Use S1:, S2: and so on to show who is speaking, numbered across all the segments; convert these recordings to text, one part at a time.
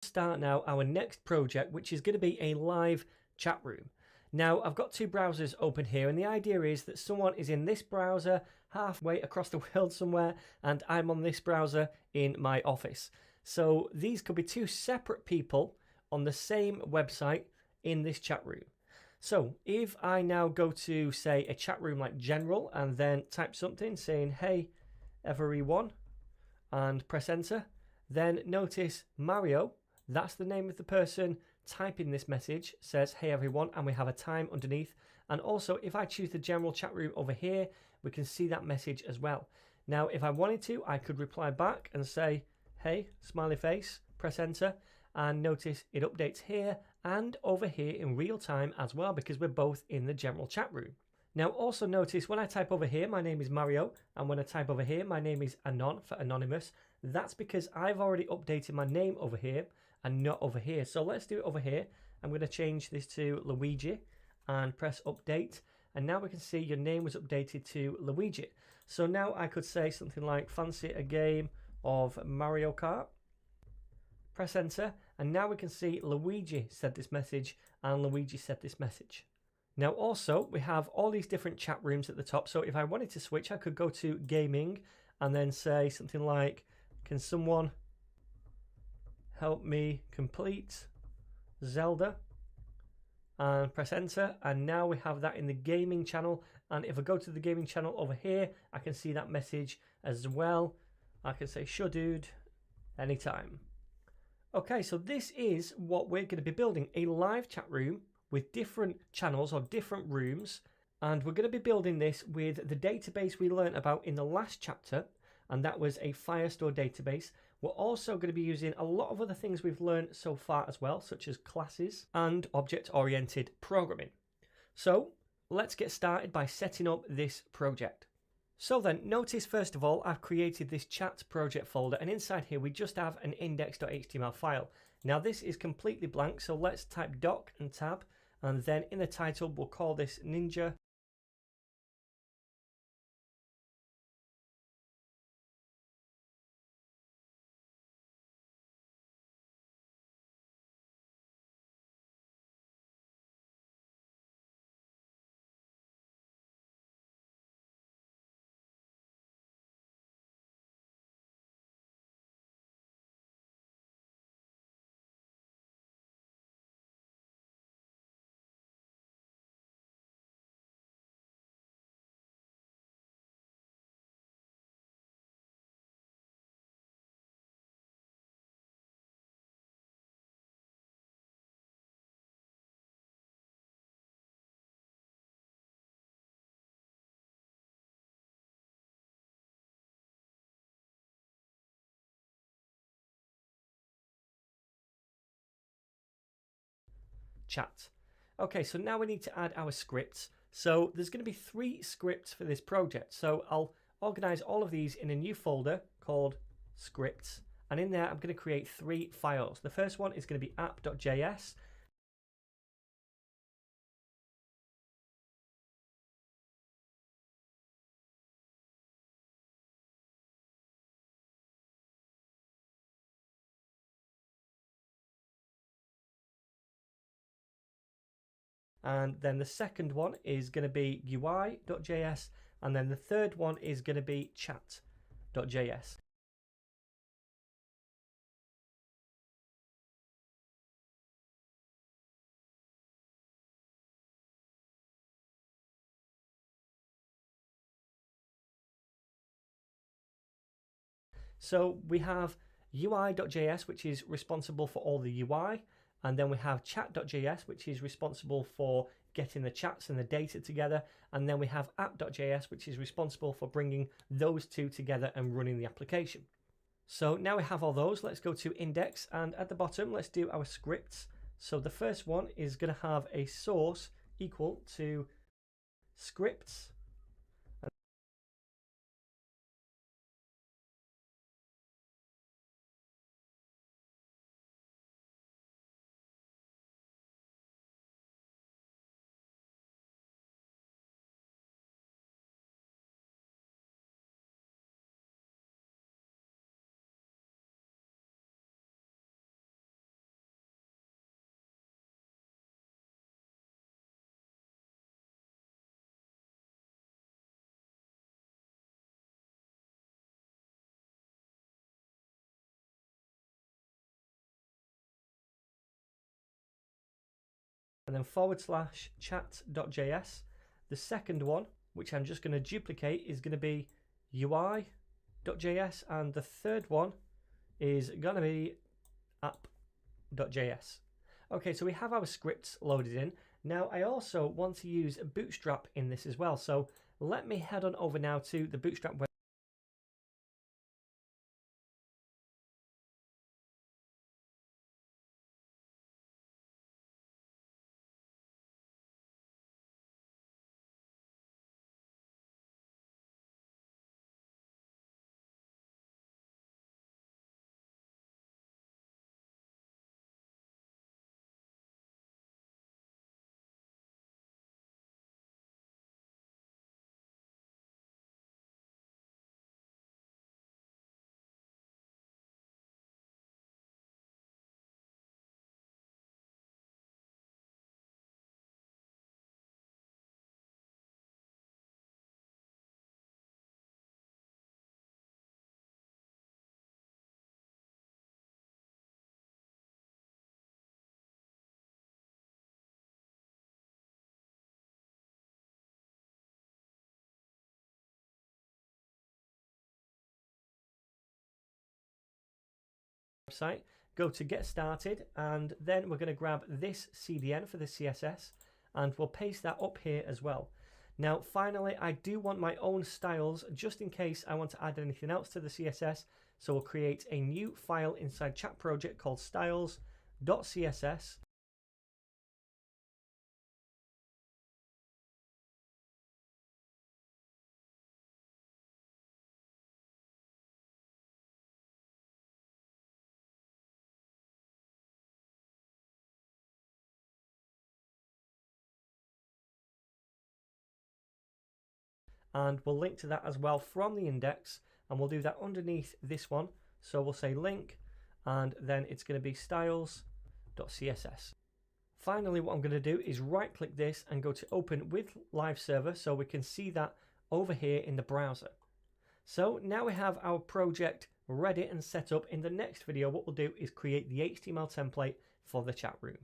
S1: Start now our next project, which is going to be a live chat room. Now I've got two browsers open here, and the idea is that someone is in this browser halfway across the world somewhere, and I'm on this browser in my office. So these could be two separate people on the same website in this chat room. So if I now go to, say, a chat room like general and then type something saying, hey everyone, and press enter, then notice Mario, that's the name of the person typing this message, says hey everyone, and we have a time underneath. And also if I choose the general chat room over here, we can see that message as well. Now if I wanted to, I could reply back and say hey smiley face, press enter, and notice it updates here and over here in real time as well, because we're both in the general chat room. Now also notice when I type over here my name is Mario, and when I type over here my name is Anon for anonymous. That's because I've already updated my name over here and not over here. So let's do it over here. I'm going to change this to Luigi and press update, and now we can see your name was updated to Luigi. So now I could say something like fancy a game of Mario Kart, press enter, and now we can see Luigi said this message and Luigi said this message. Now also we have all these different chat rooms at the top, so if I wanted to switch I could go to gaming and then say something like can someone help me complete Zelda, and press enter, and now we have that in the gaming channel. And if I go to the gaming channel over here I can see that message as well. I can say sure dude anytime. Okay, so this is what we're going to be building, a live chat room with different channels or different rooms, and we're going to be building this with the database we learned about in the last chapter, and that was a Firestore database. We're also going to be using a lot of other things we've learned so far as well, such as classes and object-oriented programming. So let's get started by setting up this project. So then notice first of all I've created this chat project folder, and inside here we just have an index.html file. Now this is completely blank, so let's type doc and tab, and then in the title we'll call this Ninja chat. Okay, so now we need to add our scripts. So there's going to be 3 scripts for this project. So I'll organize all of these in a new folder called scripts, and in there I'm going to create 3 files. The first one is going to be app.js. And then the second one is going to be UI.js, and then the third one is going to be chat.js. So we have UI.js, which is responsible for all the UI, and then we have chat.js, which is responsible for getting the chats and the data together, and then we have app.js, which is responsible for bringing those two together and running the application. So now we have all those, let's go to index, and at the bottom let's do our scripts. So the first one is going to have a source equal to scripts, and then / chat.js. The second one, which I'm just going to duplicate, is going to be UI.js, and the third one is going to be app.js. Okay, so we have our scripts loaded in. Now I also want to use Bootstrap in this as well, so let me head on over now to the Bootstrap website, go to get started, and then we're going to grab this CDN for the CSS and we'll paste that up here as well. Now finally, I do want my own styles just in case I want to add anything else to the CSS, so we'll create a new file inside chat project called styles.css. And we'll link to that as well from the index, and we'll do that underneath this one. So we'll say link, and then it's going to be styles.css. Finally, what I'm going to do is right click this and go to open with live server, so we can see that over here in the browser. So now we have our project ready and set up. In the next video, what we'll do is create the HTML template for the chat room.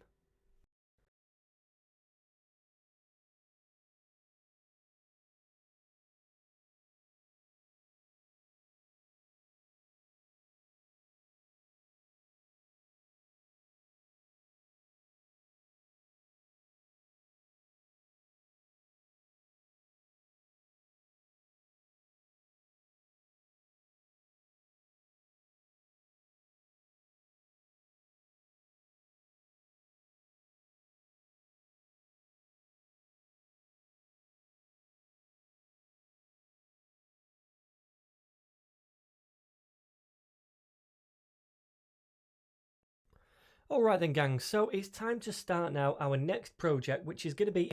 S1: Alright then gang, so it's time to start now our next project, which is going to be...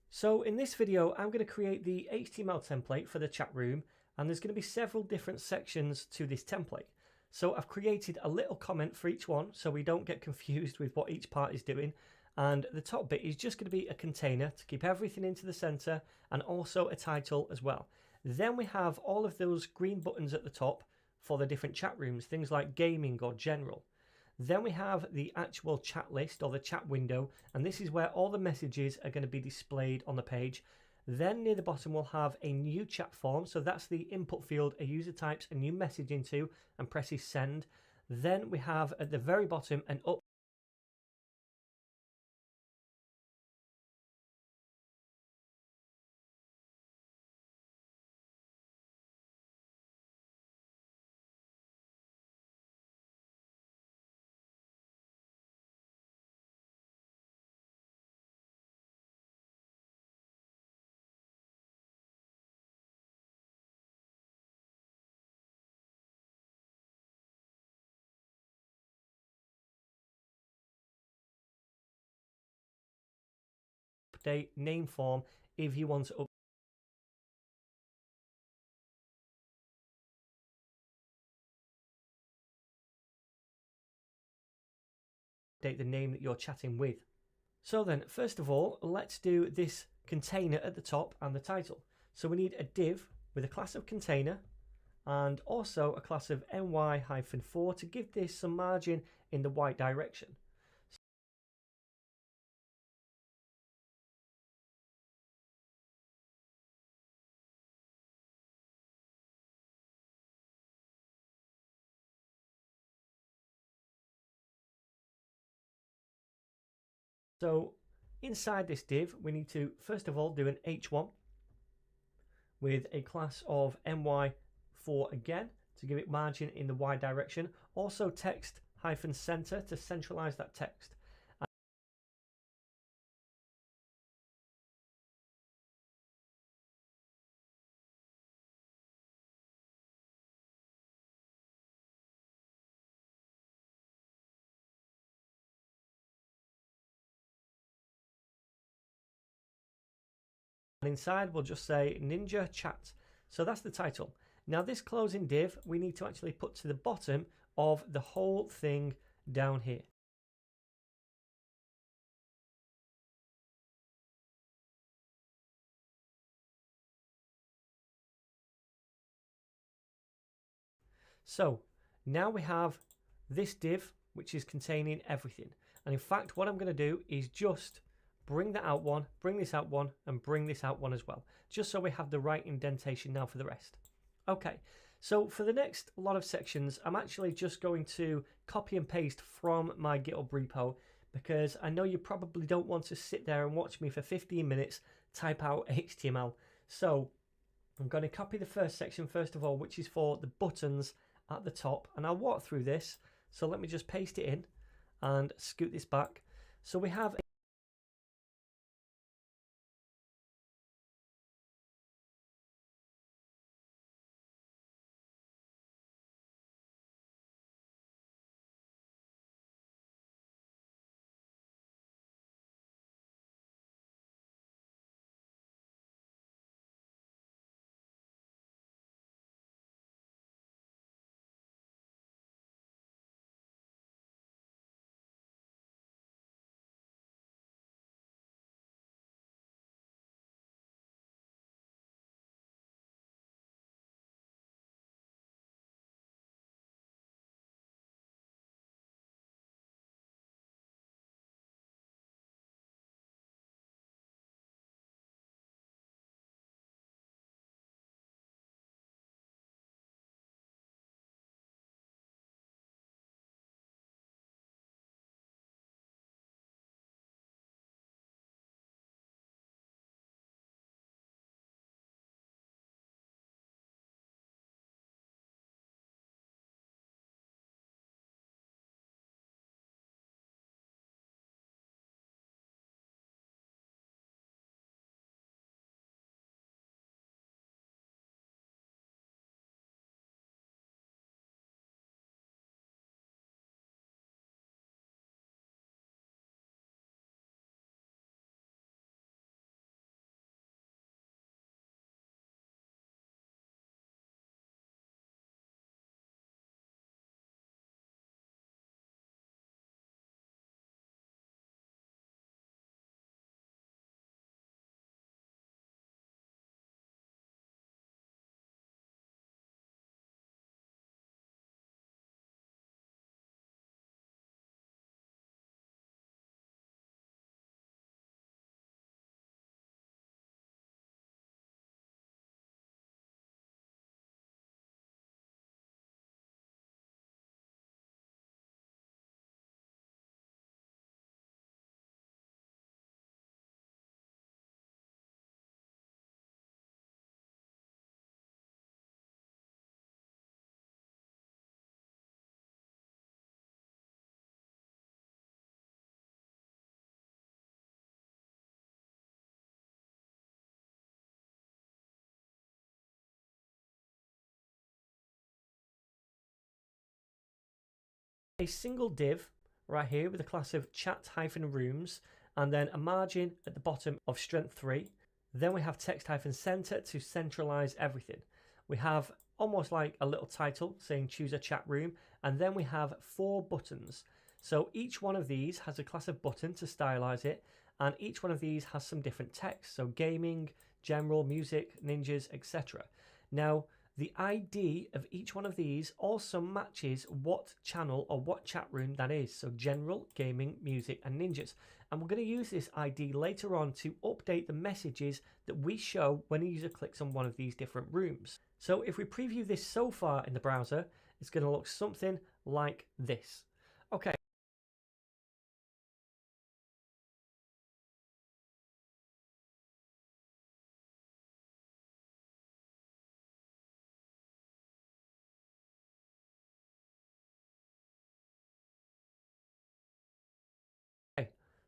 S1: So in this video, I'm going to create the HTML template for the chat room, and there's going to be several different sections to this template. So I've created a little comment for each one so we don't get confused with what each part is doing. And the top bit is just going to be a container to keep everything into the center, and also a title as well. Then we have all of those green buttons at the top for the different chat rooms, things like gaming or general. Then we have the actual chat list or the chat window, and this is where all the messages are going to be displayed on the page. Then near the bottom we'll have a new chat form, so that's the input field a user types a new message into and presses send. Then we have at the very bottom an update name form if you want to update the name that you're chatting with. So then, first of all, let's do this container at the top and the title. So we need a div with a class of container and also a class of ny-4 to give this some margin in the white direction. So inside this div, we need to first of all do an h1 with a class of my4 again to give it margin in the y direction. Also text hyphen center to centralize that text. And inside we'll just say Ninja Chat. So that's the title. Now this closing div we need to actually put to the bottom of the whole thing down here. So now we have this div which is containing everything. And in fact what I'm going to do is just bring that out one, bring this out one, and bring this out one as well, just so we have the right indentation now for the rest. Okay, so for the next lot of sections, I'm actually just going to copy and paste from my GitHub repo, because I know you probably don't want to sit there and watch me for 15 minutes type out HTML. So I'm going to copy the first section first of all, which is for the buttons at the top, and I'll walk through this. So let me just paste it in and scoot this back. So we have a single div right here with a class of chat-rooms and then a margin at the bottom of strength 3. Then we have text-center to centralize everything. We have almost like a little title saying choose a chat room, and then we have 4 buttons. So each one of these has a class of button to stylize it, and each one of these has some different text. So gaming, general, music, ninjas, etc. Now the ID of each one of these also matches what channel or what chat room that is. So general, gaming, music, and ninjas. And we're going to use this ID later on to update the messages that we show when a user clicks on one of these different rooms. So if we preview this so far in the browser, it's going to look something like this. Okay.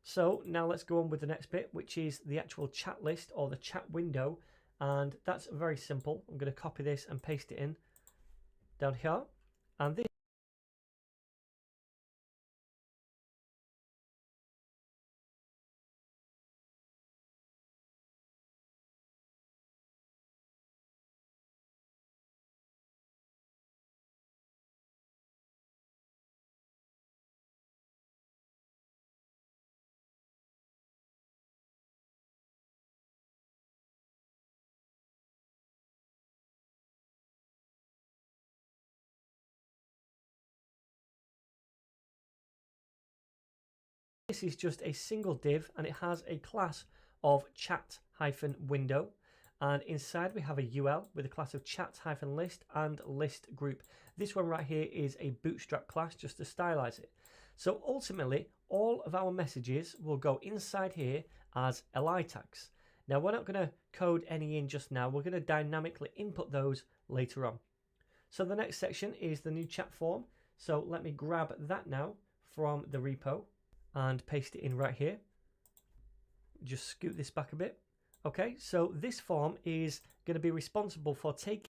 S1: So now let's go on with the next bit, which is the actual chat list or the chat window. And that's very simple. I'm going to copy this and paste it in down here. And this is just a single div and it has a class of chat-window. And inside we have a UL with a class of chat-list and list group. This one right here is a bootstrap class just to stylize it. So ultimately, all of our messages will go inside here as li tags. Now we're not going to code any in just now. We're going to dynamically input those later on. So the next section is the new chat form. So let me grab that now from the repo and paste it in right here. Just scoot this back a bit. Okay, so this form is going to be responsible for taking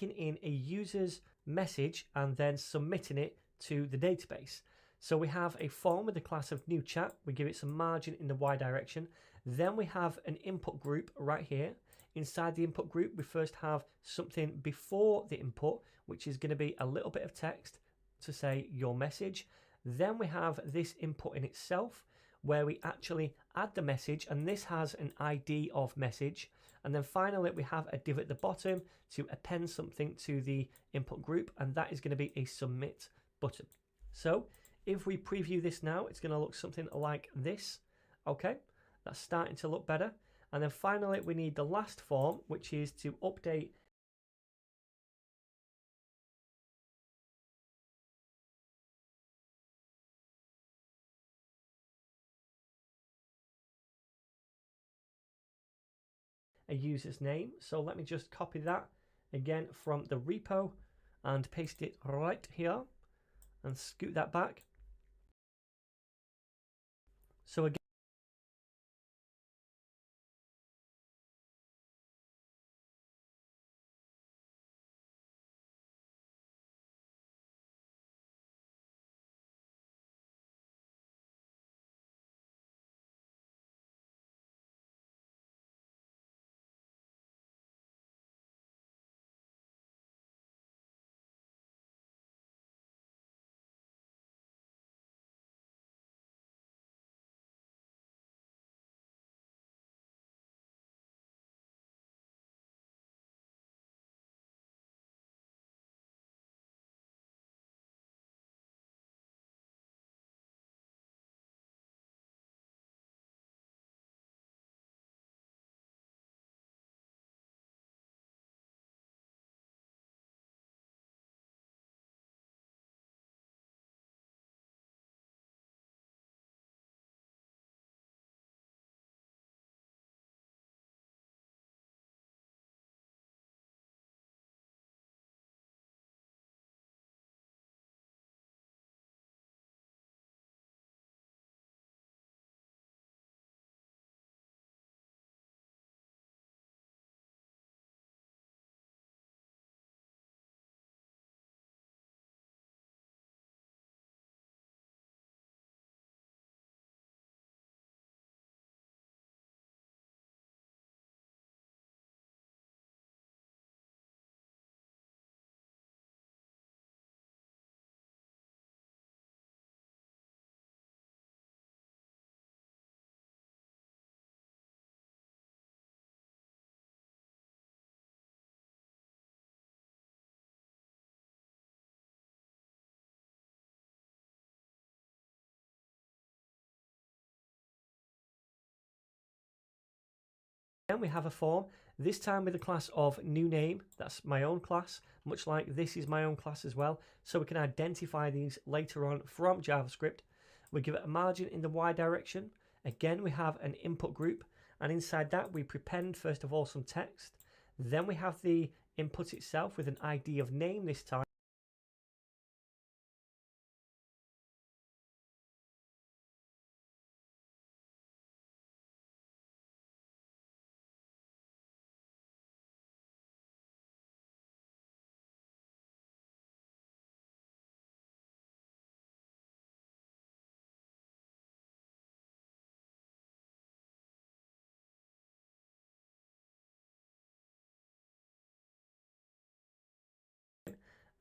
S1: in a user's message and then submitting it to the database. So we have a form with a class of new chat. We give it some margin in the Y direction. Then we have an input group right here. Inside the input group, we first have something before the input, which is going to be a little bit of text to say your message. Then we have this input in itself, where we actually add the message, and this has an ID of message. And then finally, we have a div at the bottom to append something to the input group, and that is going to be a submit button. So if we preview this now, it's going to look something like this. Okay, That's starting to look better. And then finally, we need the last form, which is to update a user's name. So let me just copy that again from the repo and paste it right here and scoot that back. So again, we have a form, this time with a class of new name. That's my own class, much like this is my own class as well. So we can identify these later on from JavaScript. We give it a margin in the Y direction. Again, we have an input group, and inside that we prepend first of all some text. Then we have the input itself with an ID of name this time.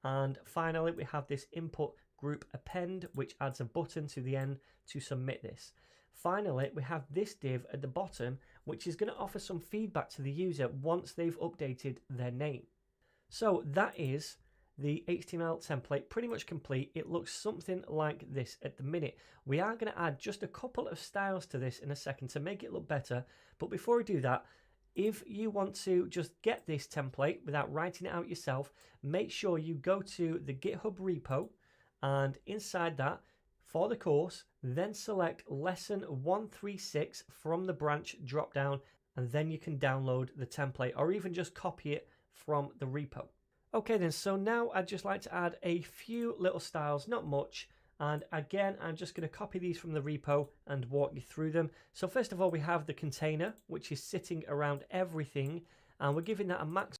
S1: And finally, we have this input group append, which adds a button to the end to submit this. Finally, we have this div at the bottom, which is going to offer some feedback to the user once they've updated their name. So that is the HTML template pretty much complete. It looks something like this at the minute. We are going to add just a couple of styles to this in a second to make it look better. But before we do that, if you want to just get this template without writing it out yourself, make sure you go to the GitHub repo, and inside that, for the course, then select lesson 136 from the branch drop down, and then you can download the template or even just copy it from the repo. Okay then, so now I'd just like to add a few little styles, not much. And again, I'm just going to copy these from the repo and walk you through them. So first of all, we have the container, which is sitting around everything, and we're giving that a max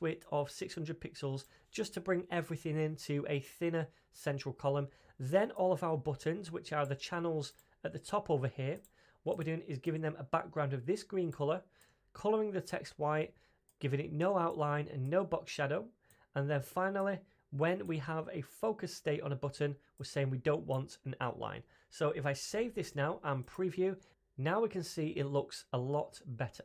S1: width of 600 pixels just to bring everything into a thinner central column. Then all of our buttons, which are the channels at the top over here, what we're doing is giving them a background of this green color, coloring the text white, giving it no outline and no box shadow. And then finally, when we have a focus state on a button, we're saying we don't want an outline. So if I save this now and preview, now we can see it looks a lot better.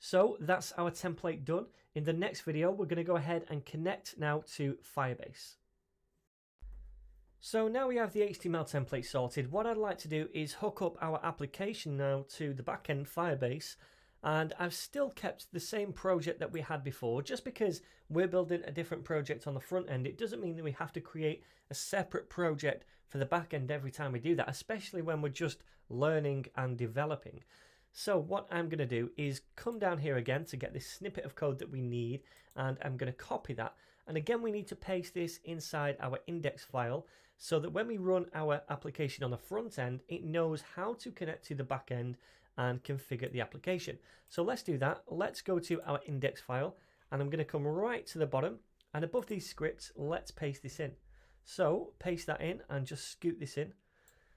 S1: So that's our template done. In the next video, we're going to go ahead and connect now to Firebase. So now we have the HTML template sorted. What I'd like to do is hook up our application now to the backend Firebase. And I've still kept the same project that we had before. Just because we're building a different project on the front end, it doesn't mean that we have to create a separate project for the back end every time we do that, especially when we're just learning and developing. So what I'm going to do is come down here again to get this snippet of code that we need, and I'm going to copy that. And again, we need to paste this inside our index file so that when we run our application on the front end, it knows how to connect to the back end and configure the application. So let's do that. Let's go to our index file, and I'm going to come right to the bottom, and above these scripts, let's paste this in. So paste that in and just scoot this in.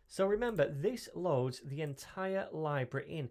S1: So remember, this loads the entire library in.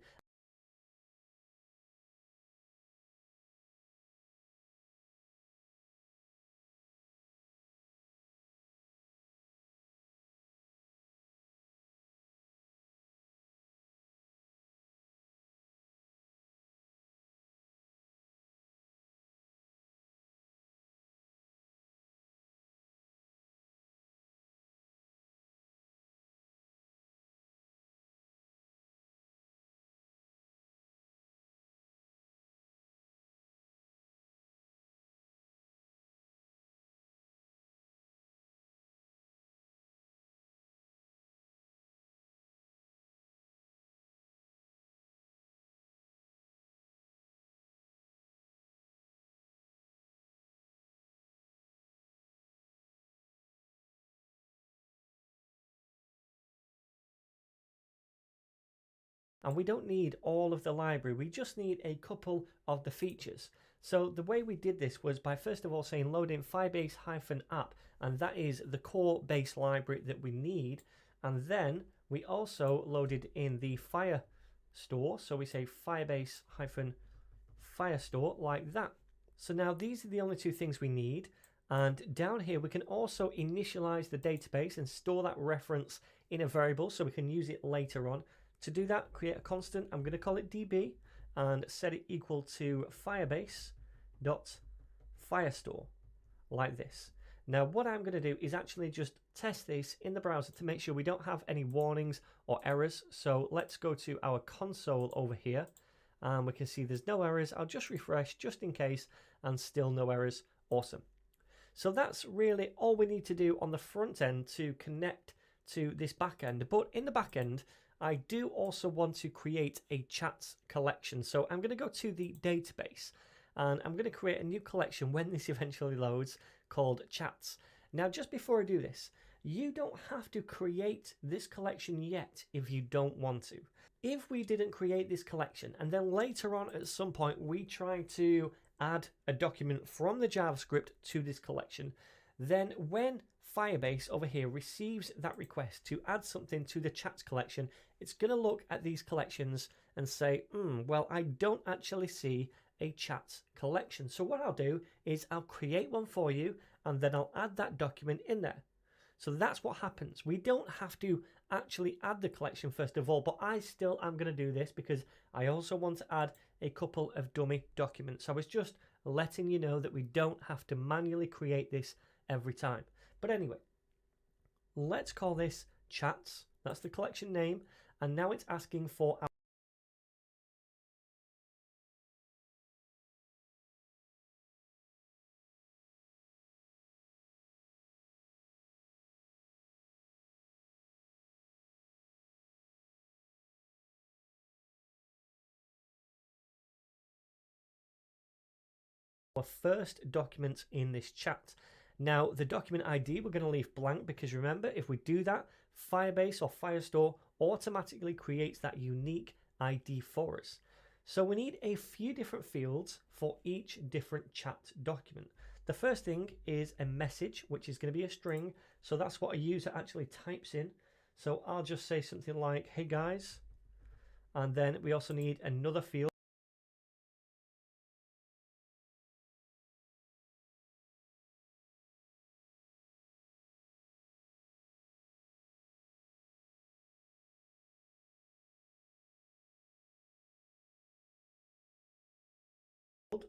S1: And we don't need all of the library, we just need a couple of the features. So the way we did this was by first of all saying load in firebase-app, and that is the core base library that we need. And then we also loaded in the Firestore, so we say firebase-firestore like that. So now these are the only two things we need. And down here we can also initialize the database and store that reference in a variable so we can use it later on. To do that, create a constant. I'm going to call it db and set it equal to firebase.firestore like this. Now what I'm going to do is actually just test this in the browser to make sure we don't have any warnings or errors. So let's go to our console over here and we can see there's no errors. I'll just refresh just in case and still no errors. Awesome. So that's really all we need to do on the front end to connect to this back end. But in the back end, I do also want to create a chats collection. So I'm going to go to the database and I'm going to create a new collection when this eventually loads called chats. Now, just before I do this, you don't have to create this collection yet if you don't want to. If we didn't create this collection and then later on at some point we try to add a document from the JavaScript to this collection, then when Firebase over here receives that request to add something to the chats collection, it's going to look at these collections and say, well, I don't actually see a chats collection. So what I'll do is I'll create one for you and then I'll add that document in there. So that's what happens. We don't have to actually add the collection first of all, but I still am going to do this because I also want to add a couple of dummy documents. I was just letting you know that we don't have to manually create this every time. But anyway, let's call this chats. That's the collection name. And now it's asking for our first document in this chat. Now, the document ID we're going to leave blank because remember, if we do that, Firebase or Firestore automatically creates that unique ID for us. So we need a few different fields for each different chat document. The first thing is a message, which is going to be a string. So that's what a user actually types in. So I'll just say something like, hey guys. And then we also need another field.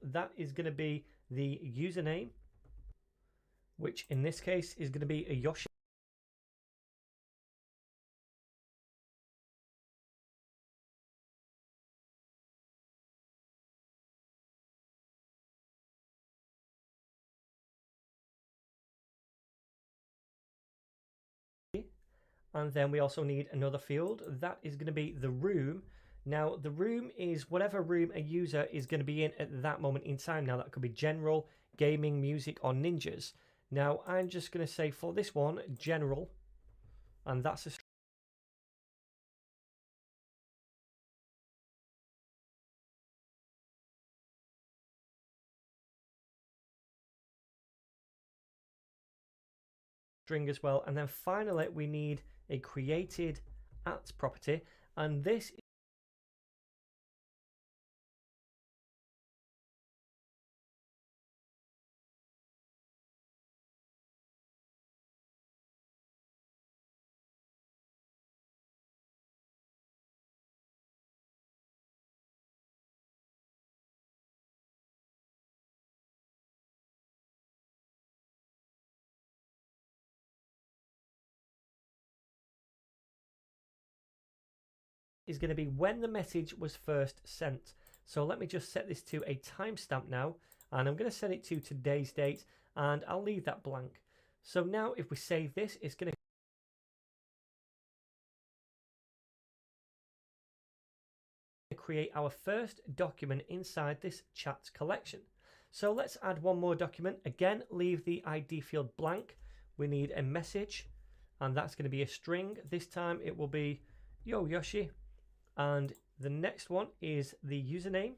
S1: That is going to be the username, which in this case is going to be a Yoshi. And then we also need another field. That is going to be the room. Now, the room is whatever room a user is going to be in at that moment in time. Now, that could be general, gaming, music, or ninjas. Now, I'm just going to say for this one, general. And that's a string as well. And then finally, we need a created at property. And this is going to be when the message was first sent. So let me just set this to a timestamp now, and I'm going to set it to today's date, and I'll leave that blank. So now if we save this, it's going to create our first document inside this chat collection. So let's add one more document. Again, leave the ID field blank. We need a message, and that's going to be a string. This time it will be Yo Yoshi. And the next one is the username.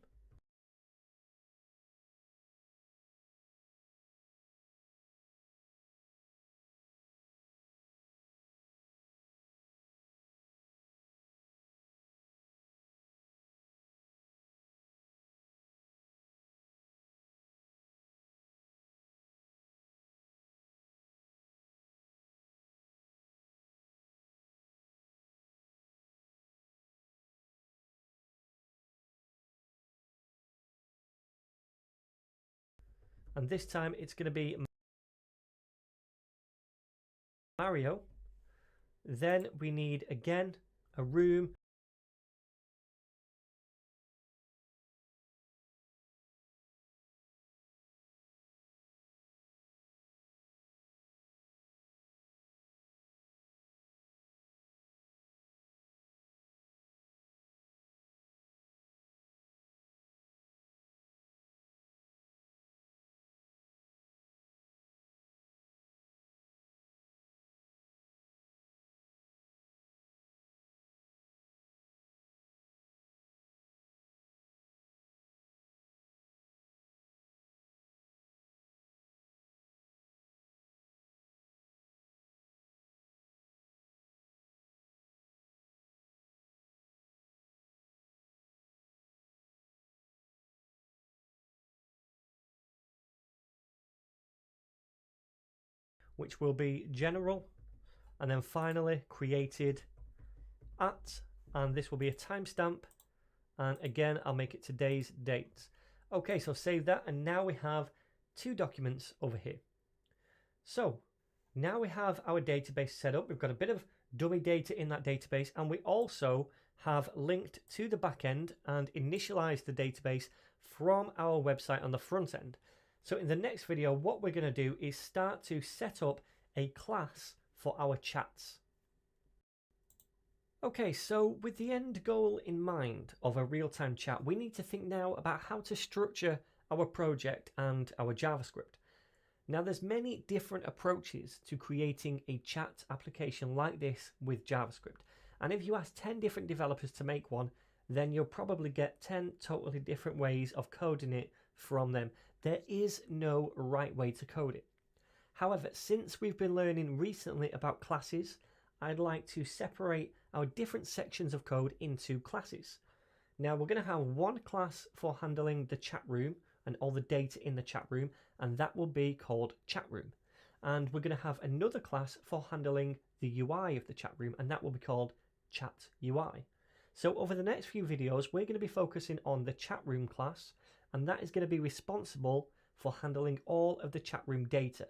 S1: And this time it's going to be ario. Then we need again a room, which will be general, and then finally created at, and this will be a timestamp, and again I'll make it today's date. Okay, so save that, and now we have two documents over here. So now we have our database set up. We've got a bit of dummy data in that database, and we also have linked to the back end and initialized the database from our website on the front end. So in the next video, what we're going to do is start to set up a class for our chats. Okay, so with the end goal in mind of a real-time chat, we need to think now about how to structure our project and our JavaScript. Now there's many different approaches to creating a chat application like this with JavaScript. And if you ask 10 different developers to make one, then you'll probably get 10 totally different ways of coding it from them. There is no right way to code it. However, since we've been learning recently about classes, I'd like to separate our different sections of code into classes. Now we're going to have one class for handling the chat room and all the data in the chat room, and that will be called chatroom. And we're going to have another class for handling the UI of the chat room, and that will be called chat UI. So over the next few videos, we're going to be focusing on the chat room class, and that is going to be responsible for handling all of the chat room data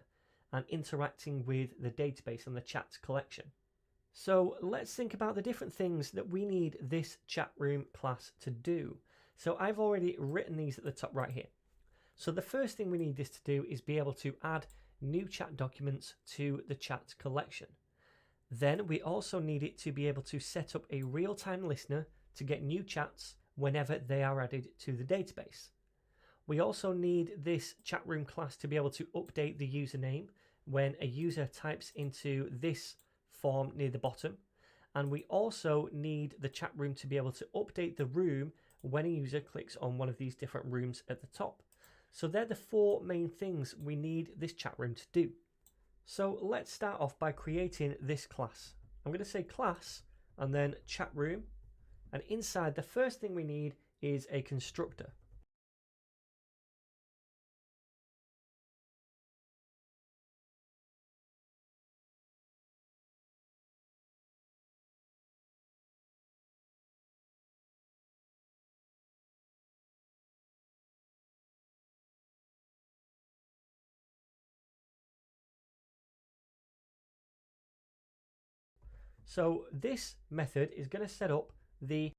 S1: and interacting with the database and the chat collection. So let's think about the different things that we need this chat room class to do. So I've already written these at the top right here. So the first thing we need this to do is be able to add new chat documents to the chat collection. Then we also need it to be able to set up a real-time listener to get new chats whenever they are added to the database. We also need this chat room class to be able to update the username when a user types into this form near the bottom. And we also need the chat room to be able to update the room when a user clicks on one of these different rooms at the top. So they're the four main things we need this chat room to do. So let's start off by creating this class. I'm going to say class and then chat room, and inside the first thing we need is a constructor. So this method is going to set up the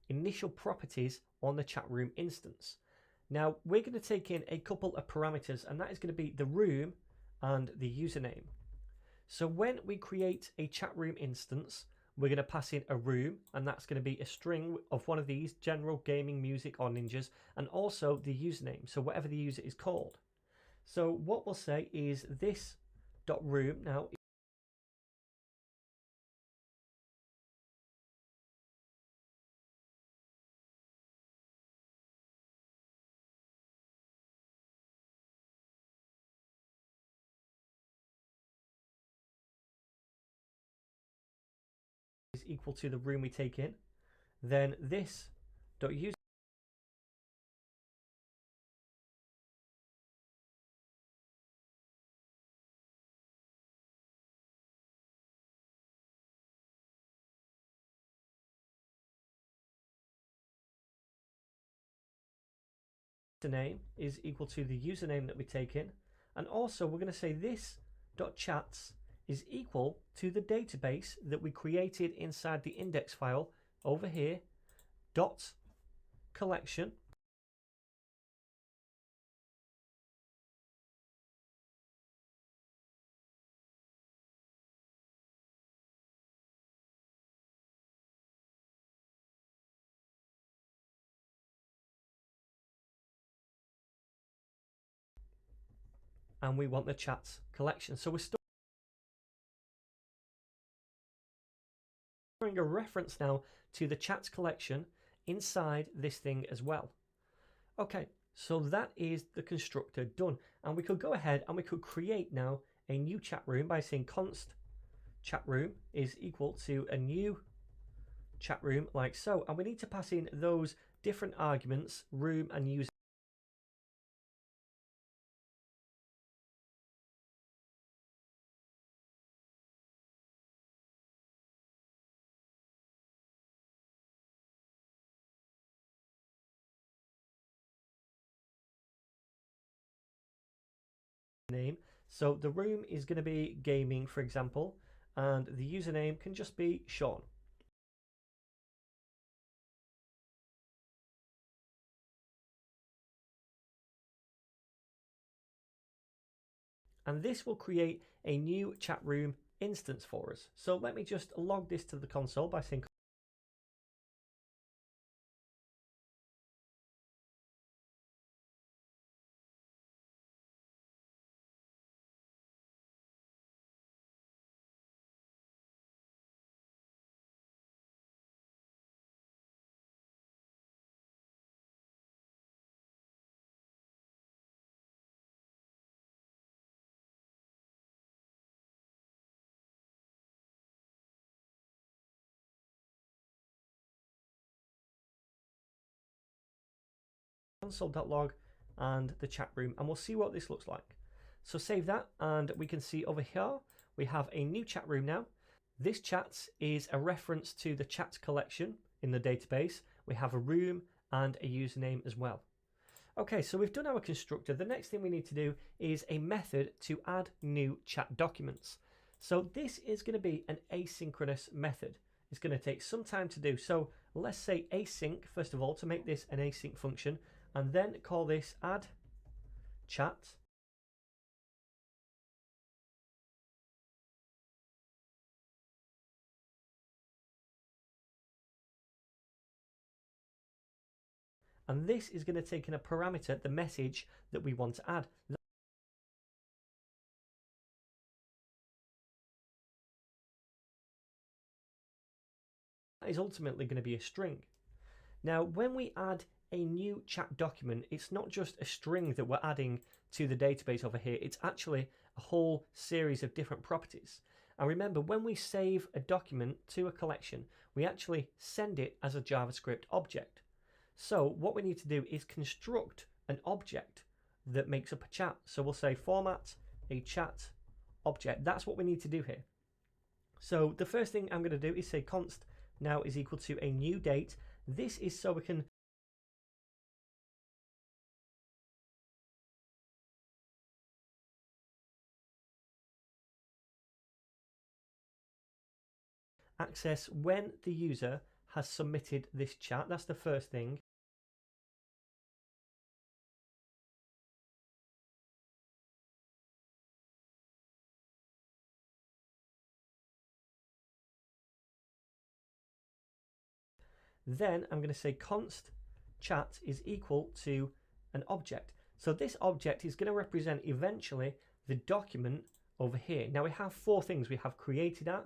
S1: initial properties on the chat room instance. Now we're going to take in a couple of parameters, and that is going to be the room and the username. So when we create a chat room instance, we're going to pass in a room, and that's going to be a string of one of these, general, gaming, music, or ninjas, and also the username, so whatever the user is called. So what we'll say is this dot room now is equal to the room we take in. Then this dot user Name is equal to the username that we take in, and also we're going to say this dot chats is equal to the database that we created inside the index file over here, dot collection, and we want the chats collection. So we're storing a reference now to the chats collection inside this thing as well. Okay, so that is the constructor done, and we could go ahead and we could create now a new chat room by saying const chat room is equal to a new chat room like so, and we need to pass in those different arguments, room and user name. So the room is going to be gaming, for example, and the username can just be Sean. And this will create a new chat room instance for us. So let me just log this to the console by saying console.log and the chat room, and we'll see what this looks like. So save that, and we can see over here we have a new chat room now. This chats is a reference to the chats collection in the database. We have a room and a username as well. Okay, so we've done our constructor. The next thing we need to do is a method to add new chat documents. So this is going to be an asynchronous method. It's going to take some time to do. So let's say async first of all to make this an async function, and then call this add chat. And this is going to take in a parameter, the message that we want to add. That is ultimately going to be a string. Now, when we add a new chat document, it's not just a string that we're adding to the database over here, it's actually a whole series of different properties. And remember, when we save a document to a collection, we actually send it as a JavaScript object. So what we need to do is construct an object that makes up a chat. So we'll say format a chat object. That's what we need to do here. So the first thing I'm going to do is say const now is equal to a new date. This is so we can access when the user has submitted this chat. That's the first thing. Then I'm going to say const chat is equal to an object. So this object is going to represent eventually the document over here. Now we have four things. We have created at,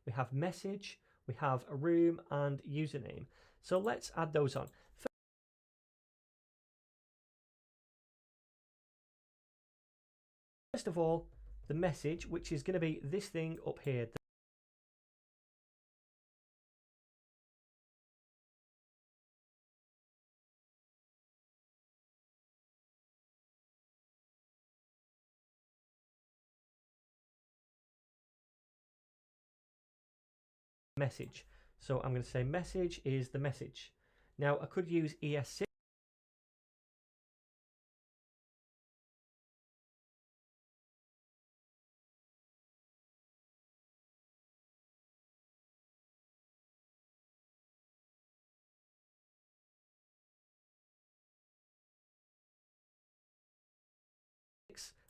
S1: we have message, we have a room and username. So let's add those on. First of all, the message, which is going to be this thing up here. message. So I'm going to say message is the message. Now I could use ES6.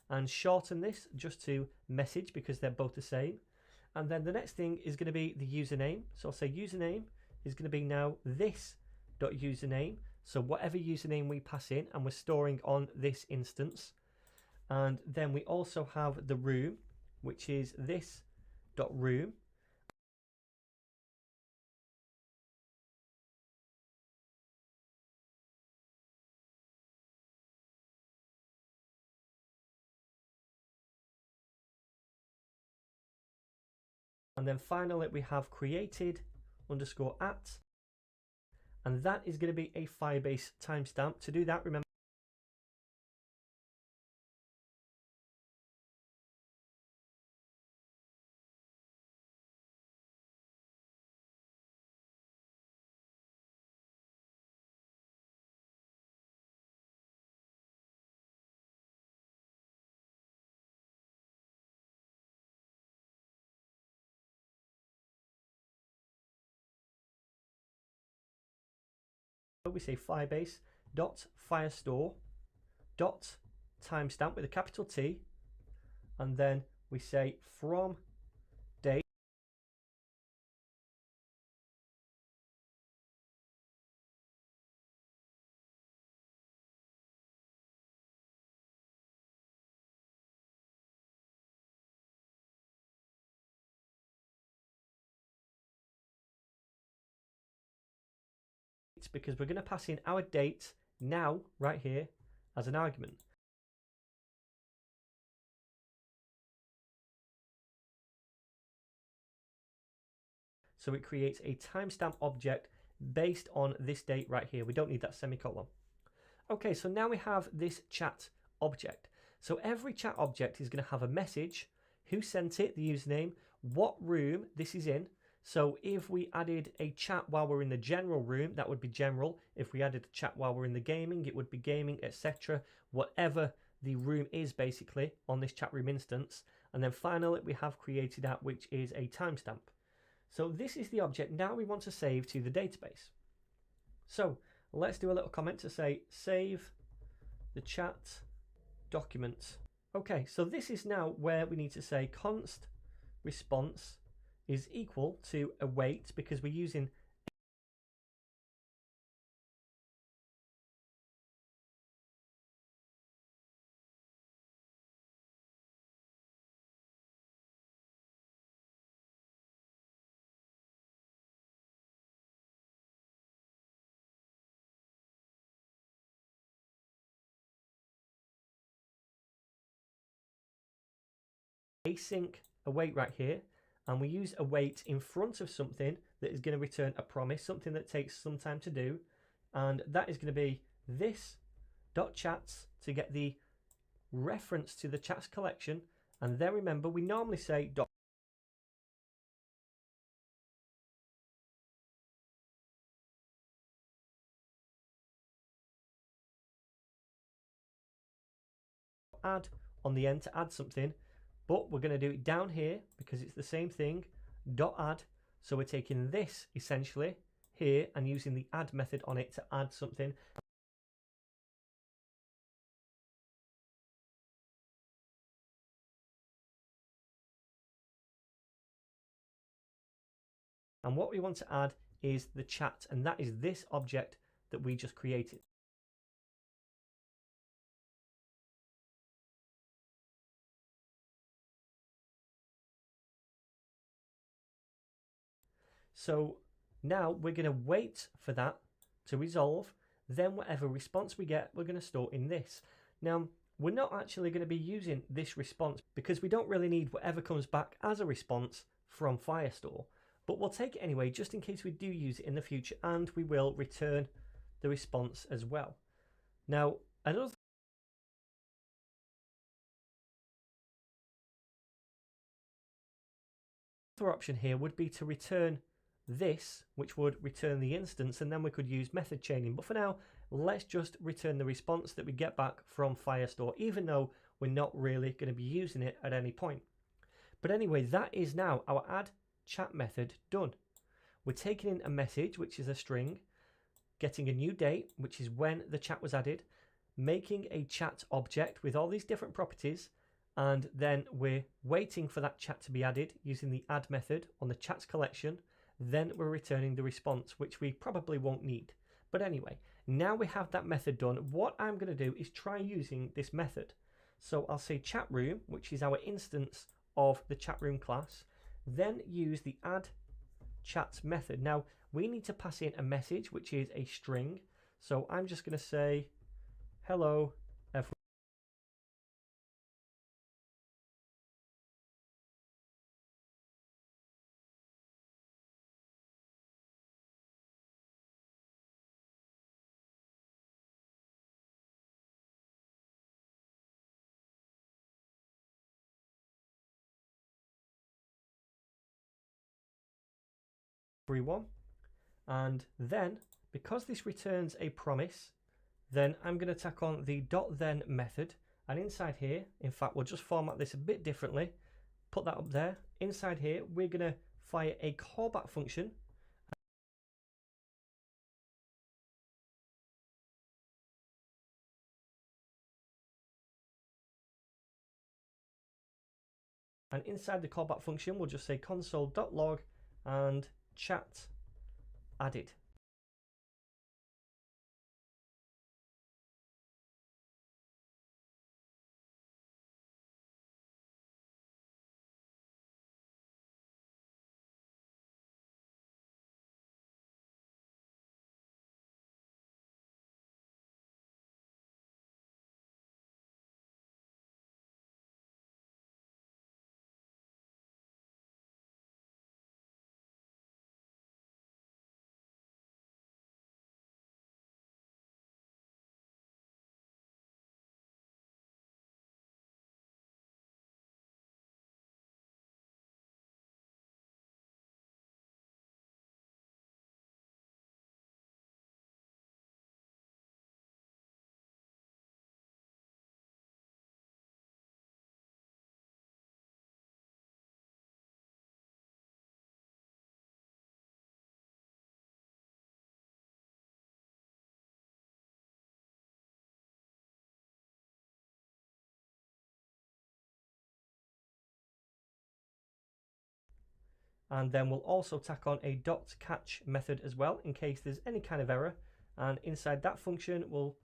S1: And shorten this just to message because they're both the same. And then the next thing is going to be the username. So I'll say username is going to be now this.username. So whatever username we pass in, and we're storing on this instance. And then we also have the room, which is this.room. And then finally we have created underscore at, and that is going to be a Firebase timestamp. To do that, remember we say Firebase dot firestore dot timestamp with a capital T, and then we say from date because we're going to pass in our date now right here as an argument. So it creates a timestamp object based on this date right here. We don't need that semicolon. Okay, so now we have this chat object. So every chat object is going to have a message, who sent it, the username, what room this is in. So if we added a chat while we're in the general room, that would be general. If we added a chat while we're in the gaming, it would be gaming, etc. Whatever the room is basically on this chat room instance. And then finally we have created that, which is a timestamp. So this is the object now we want to save to the database. So let's do a little comment to say save the chat document. Okay, so this is now where we need to say const response is equal to await, because we're using async await right here, and we use await in front of something that is going to return a promise, something that takes some time to do, and that is going to be this dot chats to get the reference to the chats collection. And then remember, we normally say dot add on the end to add something, but we're going to do it down here because it's the same thing, dot add. So we're taking this essentially here and using the add method on it to add something. And what we want to add is the chat, and that is this object that we just created. So now we're going to wait for that to resolve. Then whatever response we get, we're going to store in this. Now, we're not actually going to be using this response because we don't really need whatever comes back as a response from Firestore. But we'll take it anyway, just in case we do use it in the future, and we will return the response as well. Now, another option here would be to return this, which would return the instance, and then we could use method chaining. But for now, let's just return the response that we get back from Firestore, even though we're not really going to be using it at any point. But anyway, that is now our add chat method done. We're taking in a message, which is a string, getting a new date, which is when the chat was added, making a chat object with all these different properties, and then we're waiting for that chat to be added using the add method on the chats collection. Then we're returning the response, which we probably won't need. But anyway, now we have that method done. What I'm going to do is try using this method. So I'll say chatroom, which is our instance of the chatroom class, then use the add chats method. Now we need to pass in a message, which is a string. So I'm just going to say, hello, everyone. And then, because this returns a promise, then I'm going to tack on the .then method, and inside here, in fact, we'll just format this a bit differently, put that up there. Inside here, we're going to fire a callback function. And inside the callback function, we'll just say console.log and chat added. And then we'll also tack on a .catch method as well in case there's any kind of error. And inside that function, we'll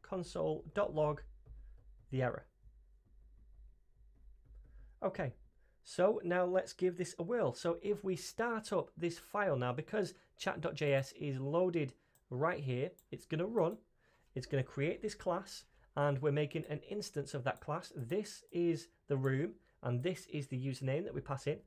S1: console.log the error. Okay, so now let's give this a whirl. So if we start up this file now, because chat.js is loaded right here, it's going to run, it's going to create this class, and we're making an instance of that class. This is the room, and this is the username that we pass in.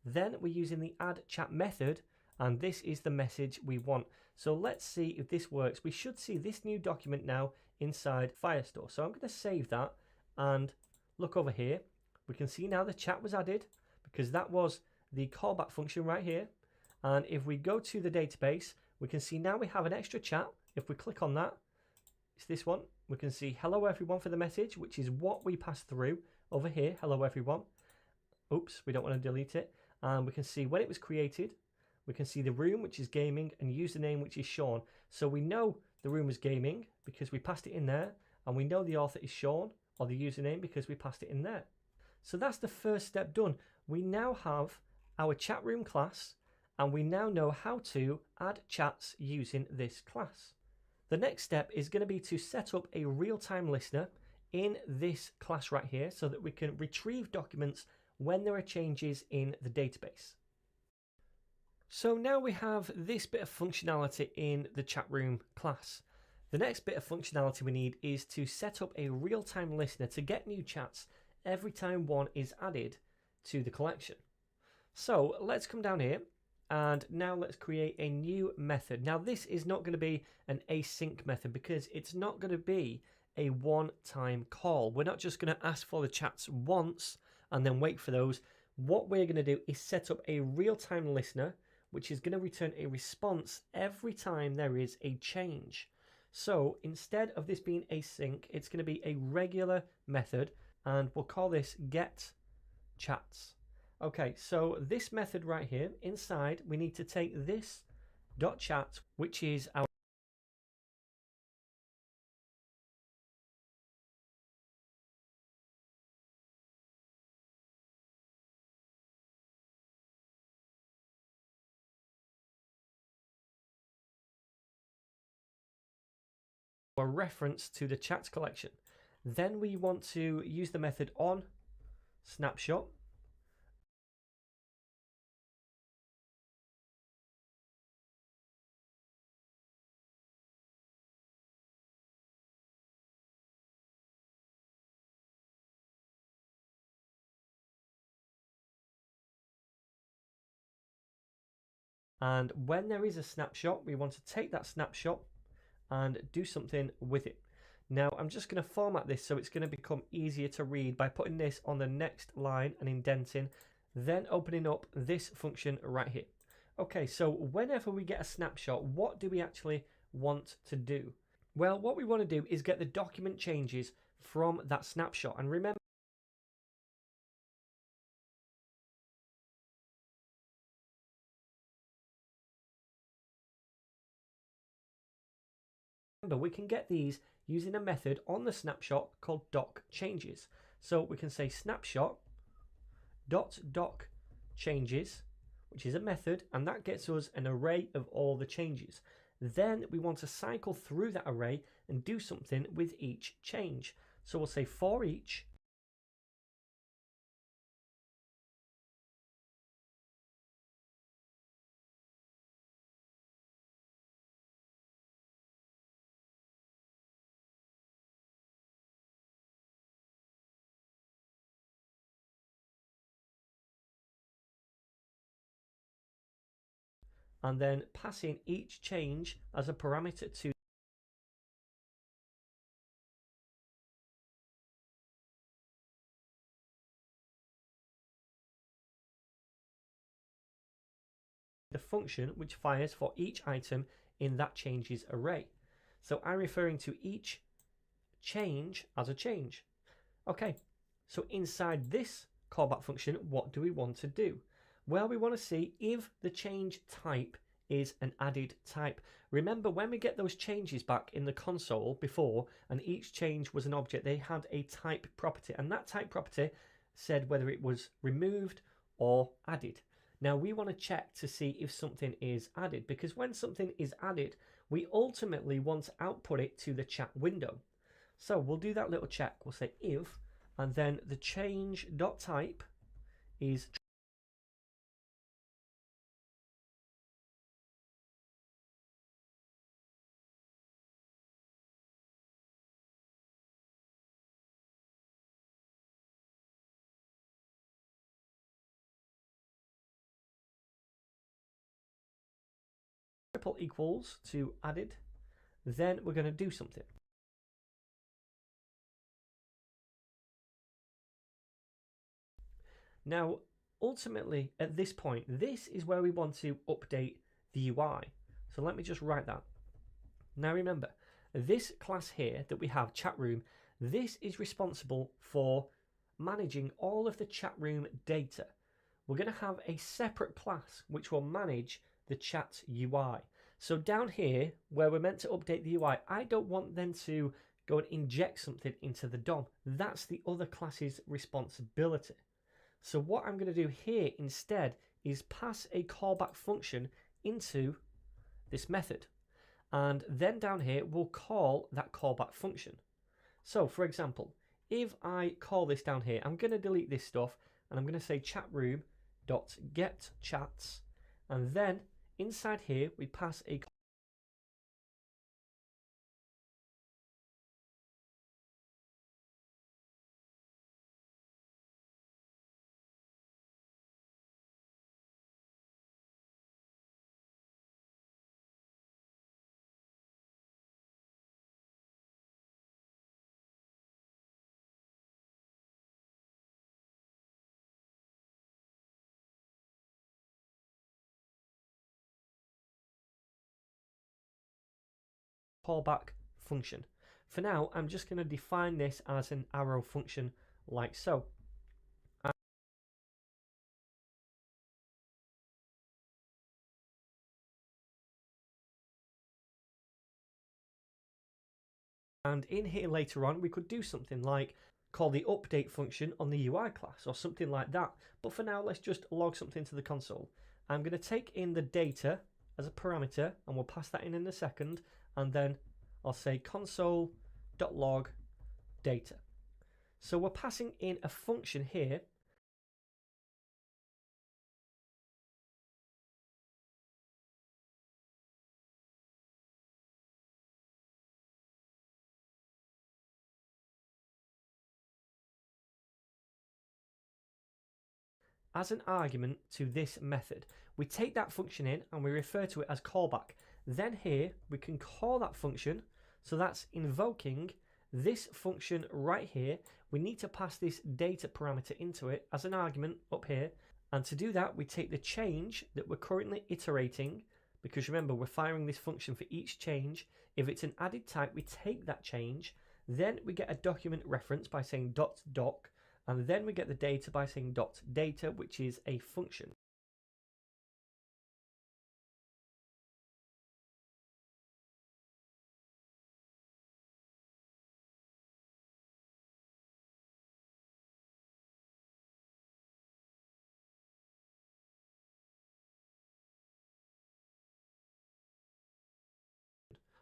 S1: Then we're using the add chat method, and this is the message we want. So let's see if this works. We should see this new document now inside Firestore. So I'm going to save that and look over here. We can see now the chat was added because that was the callback function right here. And if we go to the database, we can see now we have an extra chat. If we click on that, it's this one. We can see hello everyone for the message, which is what we passed through over here. Hello everyone. Oops, we don't want to delete it. And we can see when it was created. We can see the room, which is gaming, and username, which is Sean. So we know the room is gaming because we passed it in there, and we know the author is Sean, or the username, because we passed it in there. So that's the first step done. We now have our chat room class, and we now know how to add chats using this class. The next step is going to be to set up a real-time listener in this class right here so that we can retrieve documents when there are changes in the database. So now we have this bit of functionality in the chat room class. The next bit of functionality we need is to set up a real-time listener to get new chats every time one is added to the collection. So let's come down here and now let's create a new method. Now this is not going to be an async method because it's not going to be a one-time call. We're not just going to ask for the chats once and then wait for those. What we're going to do is set up a real-time listener which is going to return a response every time there is a change. So instead of this being async, it's going to be a regular method and we'll call this get chats. Okay, so this method right here, inside, we need to take this .chat, which is our reference to the chats collection. Then we want to use the method on snapshot. And when there is a snapshot, we want to take that snapshot and do something with it. Now I'm just going to format this so it's going to become easier to read by putting this on the next line and indenting, then opening up this function right here. Okay, so whenever we get a snapshot, what do we actually want to do? Well, what we want to do is get the document changes from that snapshot. And remember, we can get these using a method on the snapshot called docChanges. So we can say snapshot .doc changes, which is a method, and that gets us an array of all the changes. Then we want to cycle through that array and do something with each change. So we'll say for each and then passing each change as a parameter to the function which fires for each item in that changes array. So I'm referring to each change as a change. Okay, so inside this callback function, what do we want to do? Well, we want to see if the change type is an added type. Remember, when we get those changes back in the console before, and each change was an object, they had a type property, and that type property said whether it was removed or added. Now we want to check to see if something is added, because when something is added, we ultimately want to output it to the chat window. So we'll do that little check. We'll say if, and then the change.type is triple equals to added. Then we're going to do something. Now, ultimately, at this point, this is where we want to update the UI. So let me just write that. Now remember, this class here that we have, chat room, this is responsible for managing all of the chat room data. We're going to have a separate class which will manage the chat UI. So down here, where we're meant to update the UI, I don't want them to go and inject something into the DOM. That's the other class's responsibility. So what I'm going to do here instead is pass a callback function into this method. And then down here, we'll call that callback function. So for example, if I call this down here, I'm going to delete this stuff and I'm going to say chatroom.getChats, And then inside here, we pass a callback function. For now, I'm just going to define this as an arrow function like so. And in here later on, we could do something like call the update function on the UI class or something like that. But for now, let's just log something to the console. I'm going to take in the data as a parameter, and we'll pass that in a second. And then I'll say console.log data. So we're passing in a function here. As an argument to this method. We take that function in and we refer to it as callback. Then here we can call that function, so that's invoking this function right here. We need to pass this data parameter into it as an argument up here, and to do that we take the change that we're currently iterating, because remember we're firing this function for each change. If it's an added type, we take that change, then we get a document reference by saying .doc, and then we get the data by saying .data, which is a function.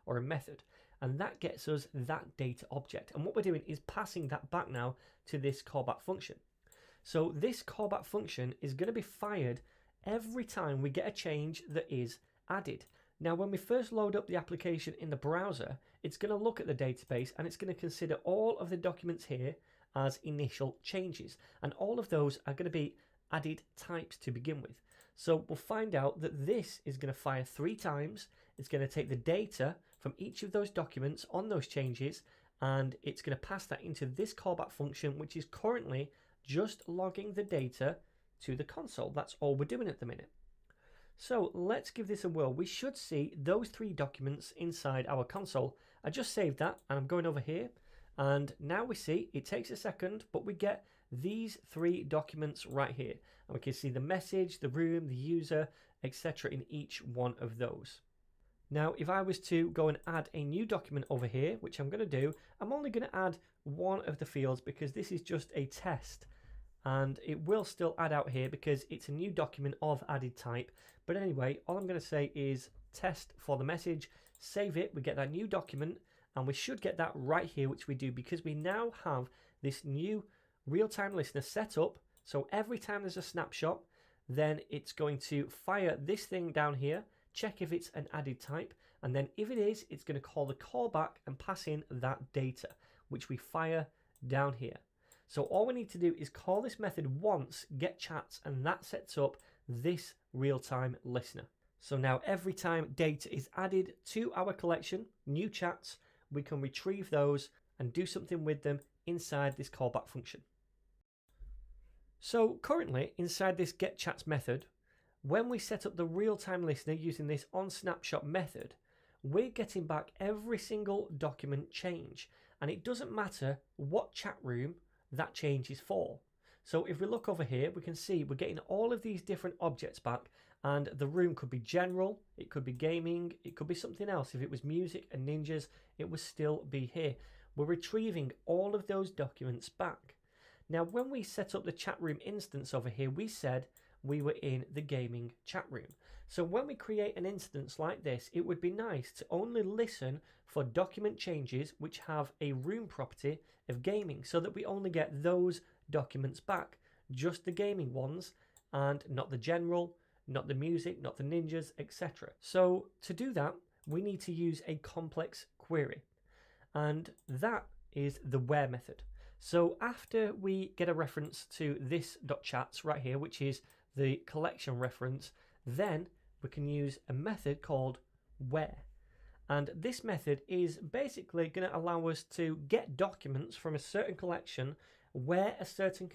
S1: Or a method, and that gets us that data object. And what we're doing is passing that back now to this callback function. So this callback function is going to be fired every time we get a change that is added. Now when we first load up the application in the browser, it's going to look at the database and it's going to consider all of the documents here as initial changes, and all of those are going to be added types to begin with. So we'll find out that this is going to fire 3 times. It's going to take the data from each of those documents on those changes, and it's going to pass that into this callback function, which is currently just logging the data to the console. That's all we're doing at the minute. So let's give this a whirl. We should see those 3 documents inside our console. I just saved that and I'm going over here, and now we see it takes a second, but we get these 3 documents right here, and we can see the message, the room, the user, etc. in each one of those. Now if I was to go and add a new document over here, which I'm going to do, I'm only going to add one of the fields because this is just a test, and it will still add out here because it's a new document of added type. But anyway, all I'm going to say is test for the message, save it, we get that new document, and we should get that right here, which we do because we now have this new real-time listener set up. So every time there's a snapshot, then it's going to fire this thing down here, check if it's an added type, and then if it is, it's going to call the callback and pass in that data, which we fire down here. So all we need to do is call this method once, get chats, and that sets up this real-time listener. So now every time data is added to our collection, new chats, we can retrieve those and do something with them inside this callback function. So currently inside this getChats method, when we set up the real-time listener using this onSnapshot method, we're getting back every single document change, and it doesn't matter what chat room that change is for. So if we look over here, we can see we're getting all of these different objects back, and the room could be general, it could be gaming, it could be something else. If it was music and ninjas, it would still be here. We're retrieving all of those documents back. Now when we set up the chat room instance over here, we said we were in the gaming chat room. So when we create an instance like this, it would be nice to only listen for document changes which have a room property of gaming, so that we only get those documents back, just the gaming ones and not the general not the music, not the ninjas, etc. So to do that, we need to use a complex query, and that is the where method. So after we get a reference to this .chats right here, which is the collection reference, then we can use a method called where. And this method is basically going to allow us to get documents from a certain collection where a certain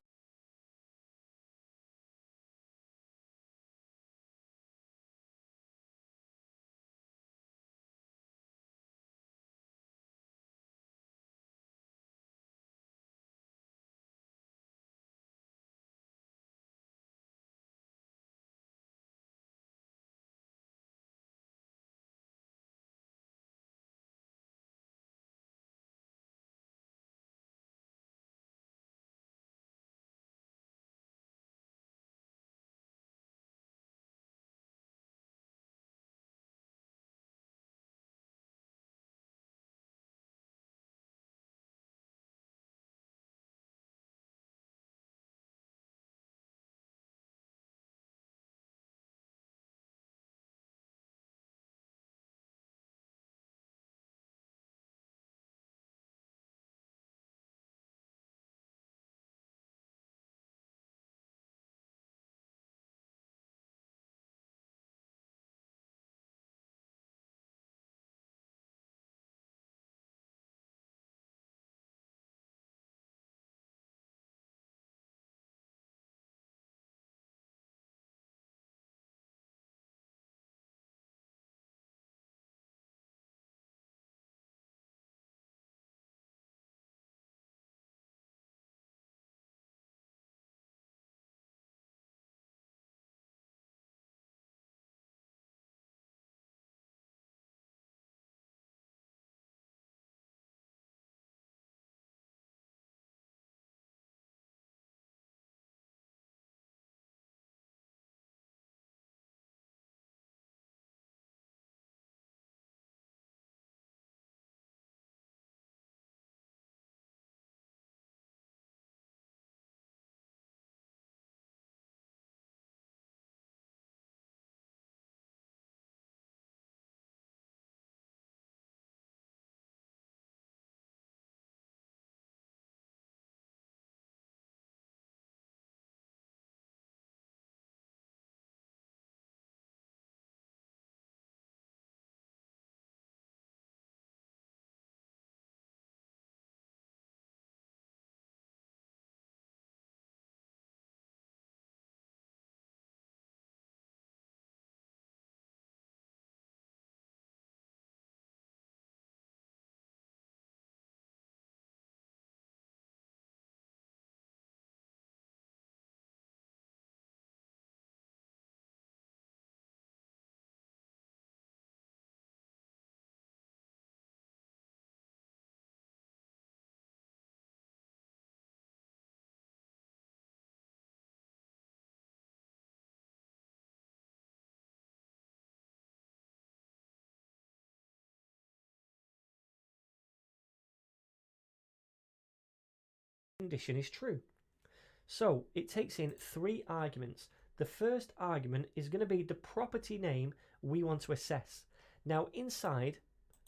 S1: condition is true. So it takes in 3 arguments. The first argument is going to be the property name we want to assess. Now inside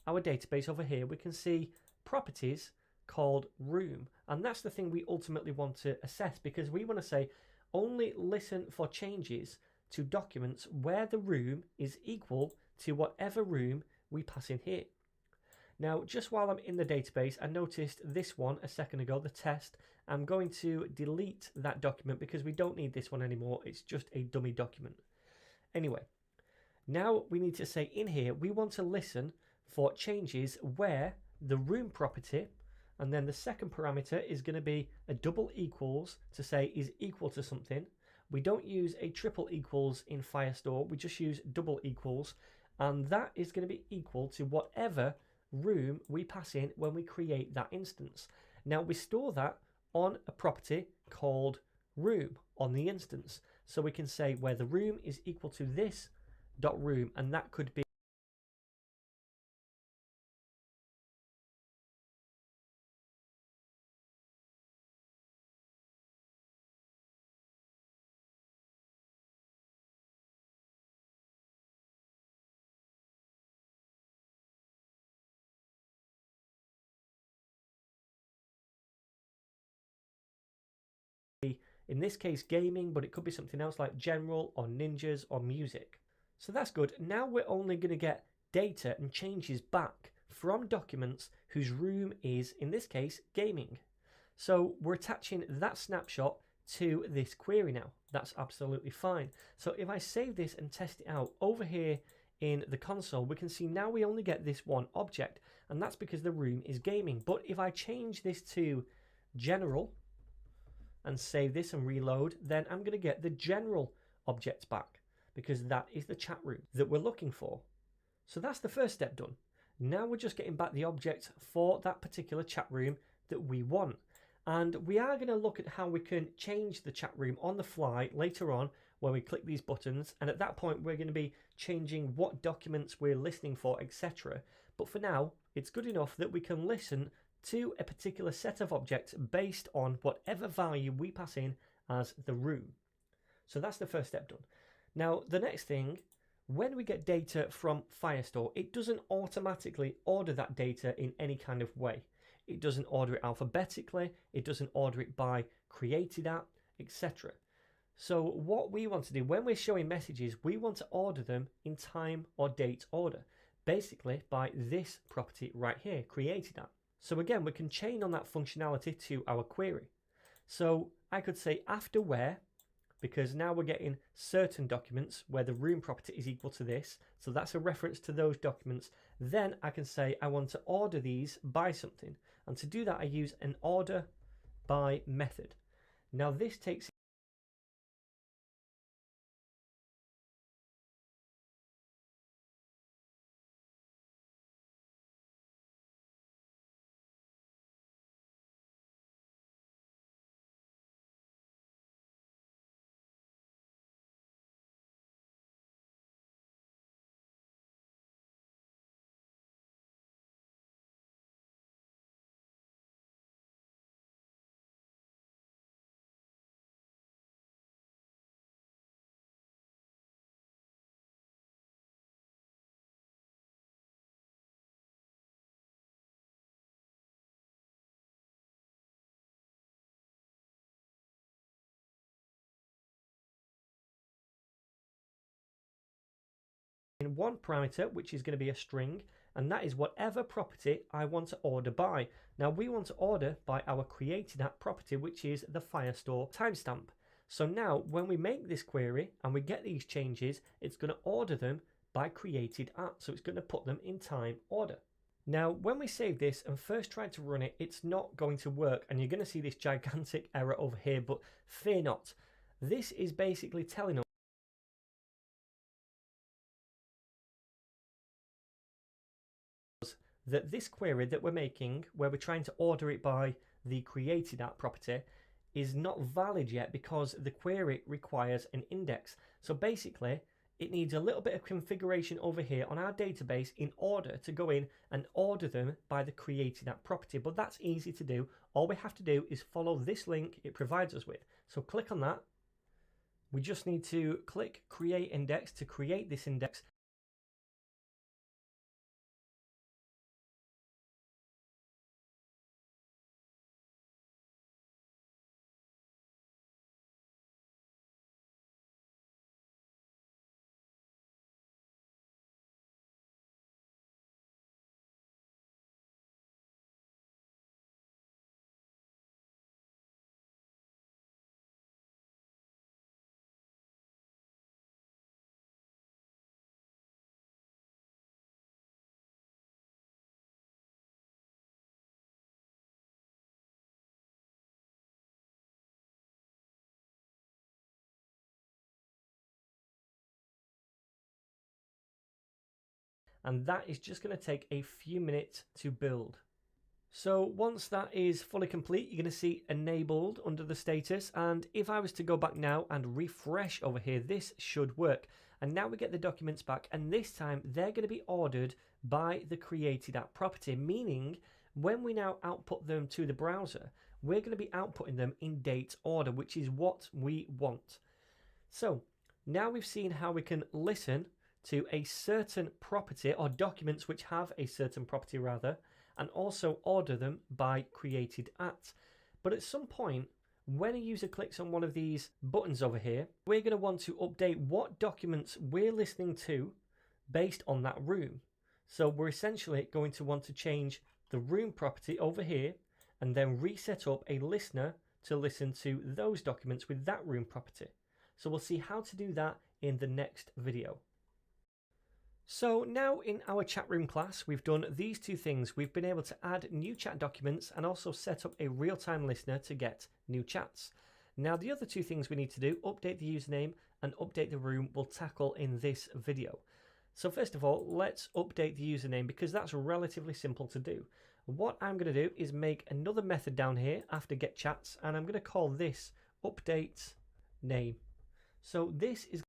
S1: our database over here we can see properties called room, and that's the thing we ultimately want to assess, because we want to say only listen for changes to documents where the room is equal to whatever room we pass in here. Now, just while I'm in the database, I noticed this one a second ago, the test. I'm going to delete that document because we don't need this one anymore. It's just a dummy document. Anyway, now we need to say in here, we want to listen for changes where the room property, and then the second parameter is going to be a double equals to say is equal to something. We don't use a triple equals in Firestore, we just use double equals, and that is going to be equal to whatever room we pass in when we create that instance. Now we store that on a property called room on the instance, so we can say where the room is equal to this dot room, and that could be In this case, gaming, but it could be something else like general or ninjas or music. So that's good. Now we're only going to get data and changes back from documents whose room is, in this case, gaming. So we're attaching that snapshot to this query now. That's absolutely fine. So if I save this and test it out over here in the console, we can see now we only get this one object, and that's because the room is gaming. But if I change this to general and save this and reload, then I'm going to get the general objects back, because that is the chat room that we're looking for. So that's the first step done. Now we're just getting back the object for that particular chat room that we want. And we are going to look at how we can change the chat room on the fly later on when we click these buttons. And at that point, we're going to be changing what documents we're listening for, etc. But for now, it's good enough that we can listen to a particular set of objects based on whatever value we pass in as the room. So that's the first step done. Now, the next thing, when we get data from Firestore, it doesn't automatically order that data in any kind of way. It doesn't order it alphabetically, it doesn't order it by created at, etc. So what we want to do when we're showing messages, we want to order them in time or date order, basically by this property right here, created at. So again, we can chain on that functionality to our query. So I could say after where, because now we're getting certain documents where the room property is equal to this. So that's a reference to those documents. Then I can say I want to order these by something. And to do that, I use an order by method. Now this takes in one parameter, which is going to be a string, and that is whatever property I want to order by. Now we want to order by our created at property, which is the Firestore timestamp. So now when we make this query and we get these changes, it's going to order them by created at. So it's going to put them in time order. Now when we save this and first try to run it, it's not going to work, and you're going to see this gigantic error over here, but fear not. This is basically telling us that this query that we're making, where we're trying to order it by the created at property, is not valid yet because the query requires an index. So basically, it needs a little bit of configuration over here on our database in order to go in and order them by the created at property. But that's easy to do. All we have to do is follow this link it provides us with. So click on that. We just need to click create index to create this index. And that is just going to take a few minutes to build. So once that is fully complete, you're going to see enabled under the status. And if I was to go back now and refresh over here, this should work. And now we get the documents back, and this time they're going to be ordered by the created at property, meaning when we now output them to the browser, we're going to be outputting them in date order, which is what we want. So now we've seen how we can listen to a certain property, or documents which have a certain property rather, and also order them by created at. But at some point, when a user clicks on one of these buttons over here, we're going to want to update what documents we're listening to based on that room. So we're essentially going to want to change the room property over here and then reset up a listener to listen to those documents with that room property. So we'll see how to do that in the next video. So now in our chat room class, we've done these two things. We've been able to add new chat documents and also set up a real-time listener to get new chats. Now the other two things we need to do, update the username and update the room, we'll tackle in this video. So first of all, let's update the username because that's relatively simple to do. What I'm going to do is make another method down here after get chats, and I'm going to call this update name. So this is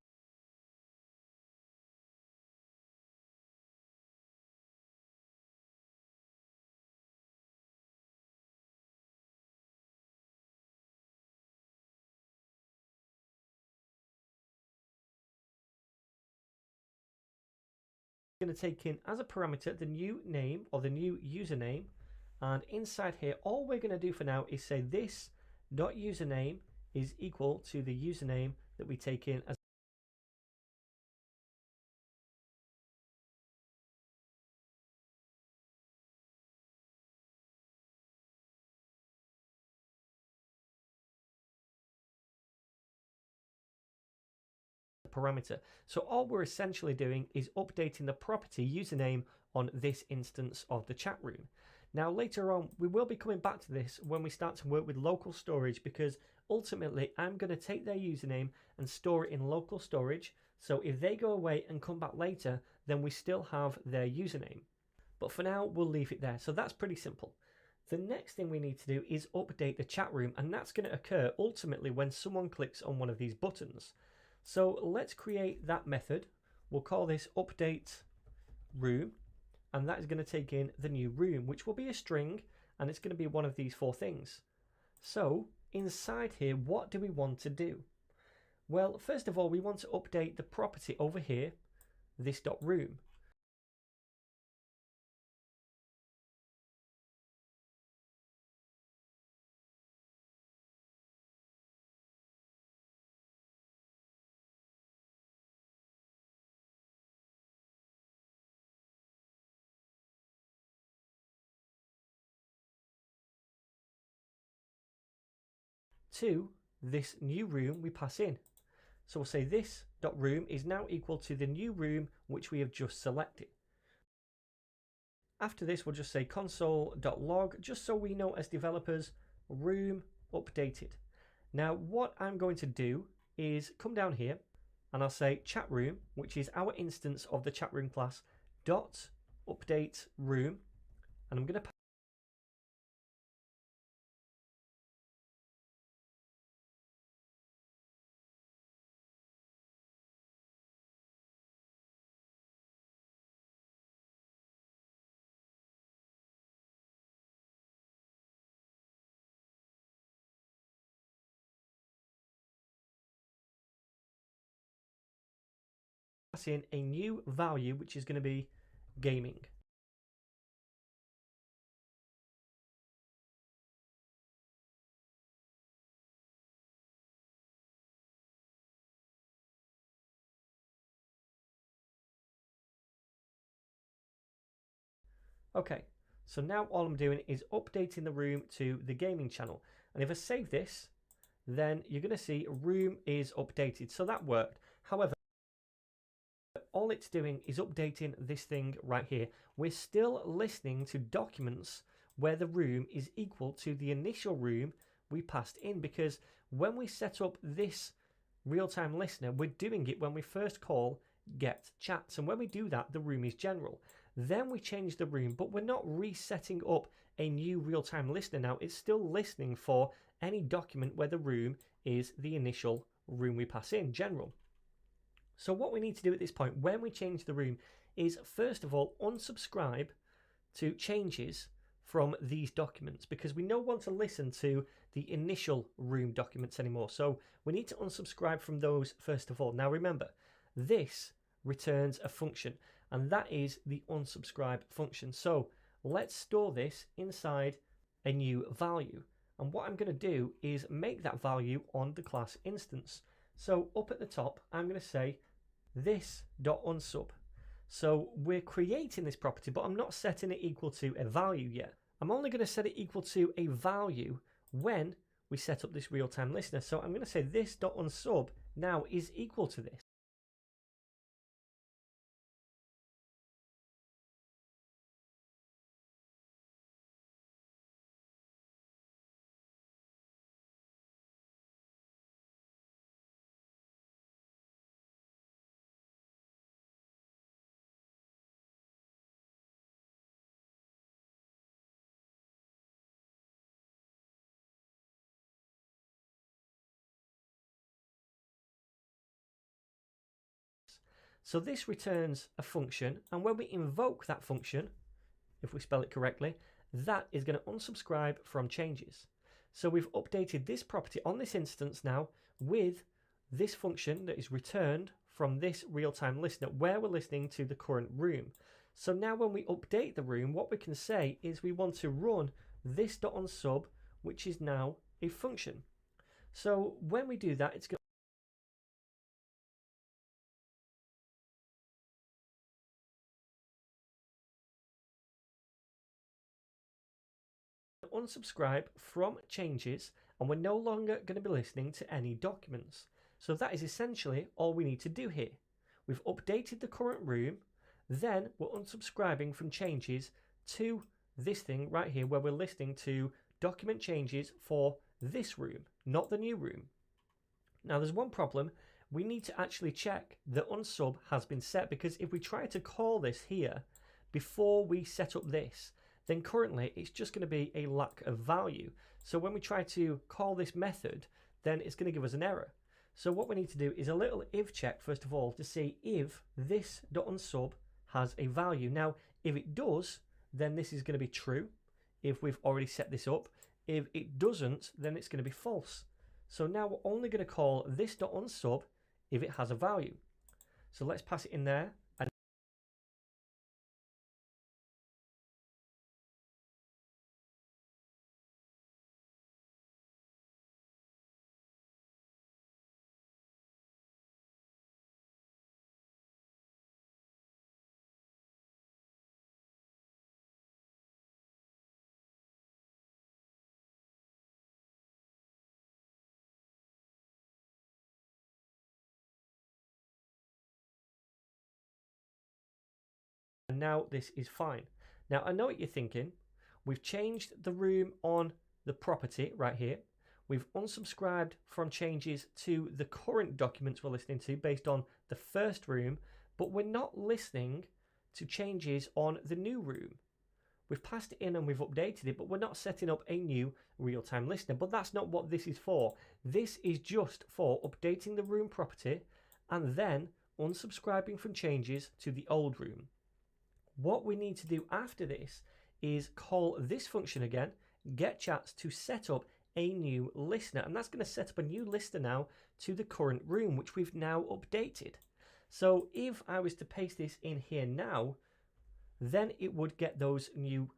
S1: going to take in as a parameter the new name or the new username, and inside here all we're going to do for now is say this dot username is equal to the username that we take in as a parameter. So all we're essentially doing is updating the property username on this instance of the chat room. Now later on we will be coming back to this when we start to work with local storage, because ultimately I'm going to take their username and store it in local storage, so if they go away and come back later then we still have their username. But for now we'll leave it there. So that's pretty simple. The next thing we need to do is update the chat room, and that's going to occur ultimately when someone clicks on one of these buttons. So let's create that method. We'll call this update room, and that is going to take in the new room, which will be a string, and it's going to be one of these four things. So inside here, what do we want to do? Well, first of all, we want to update the property over here, this dot room. To this new room we pass in. So we'll say this dot room is now equal to the new room which we have just selected. After this we'll just say console.log, just so we know as developers, room updated. Now what I'm going to do is come down here and I'll say chat room, which is our instance of the chat room class, dot update room, and I'm going to pass in a new value which is going to be gaming. Okay, so now all I'm doing is updating the room to the gaming channel, and if I save this then you're going to see room is updated, so that worked. However, all it's doing is updating this thing right here. We're still listening to documents where the room is equal to the initial room we passed in, because when we set up this real-time listener, we're doing it when we first call get chats, and when we do that the room is general. Then we change the room, but we're not resetting up a new real-time listener now. It's still listening for any document where the room is the initial room we pass in, general. So what we need to do at this point when we change the room is first of all unsubscribe to changes from these documents, because we don't want to listen to the initial room documents anymore. So we need to unsubscribe from those first of all. Now remember, this returns a function, and that is the unsubscribe function. So let's store this inside a new value. And what I'm going to do is make that value on the class instance. So up at the top, I'm going to say this.unsub. So we're creating this property, but I'm not setting it equal to a value yet. I'm only going to set it equal to a value when we set up this real-time listener. So I'm going to say this.unsub now is equal to this. So this returns a function, and when we invoke that function, if we spell it correctly, that is going to unsubscribe from changes. So we've updated this property on this instance now with this function that is returned from this real-time listener where we're listening to the current room. So now when we update the room, what we can say is we want to run this.unsub, which is now a function. So when we do that, it's going to unsubscribe from changes, and we're no longer going to be listening to any documents. So that is essentially all we need to do here. We've updated the current room, then we're unsubscribing from changes to this thing right here where we're listening to document changes for this room, not the new room. Now there's one problem. We need to actually check that unsub has been set, because if we try to call this here before we set up this, then currently it's just going to be a lack of value. So when we try to call this method, then it's going to give us an error. So what we need to do is a little if check first of all to see if this.unsub has a value. Now if it does, then this is going to be true if we've already set this up. If it doesn't, then it's going to be false. So now we're only going to call this.unsub if it has a value. So let's pass it in there. And now this is fine. Now I know what you're thinking. We've changed the room on the property right here. We've unsubscribed from changes to the current documents we're listening to based on the first room, but we're not listening to changes on the new room. We've passed it in and we've updated it, but we're not setting up a new real-time listener. But that's not what this is for. This is just for updating the room property and then unsubscribing from changes to the old room. What we need to do after this is call this function again, getChats, to set up a new listener. And that's going to set up a new listener now to the current room, which we've now updated. So if I was to paste this in here now, then it would get those new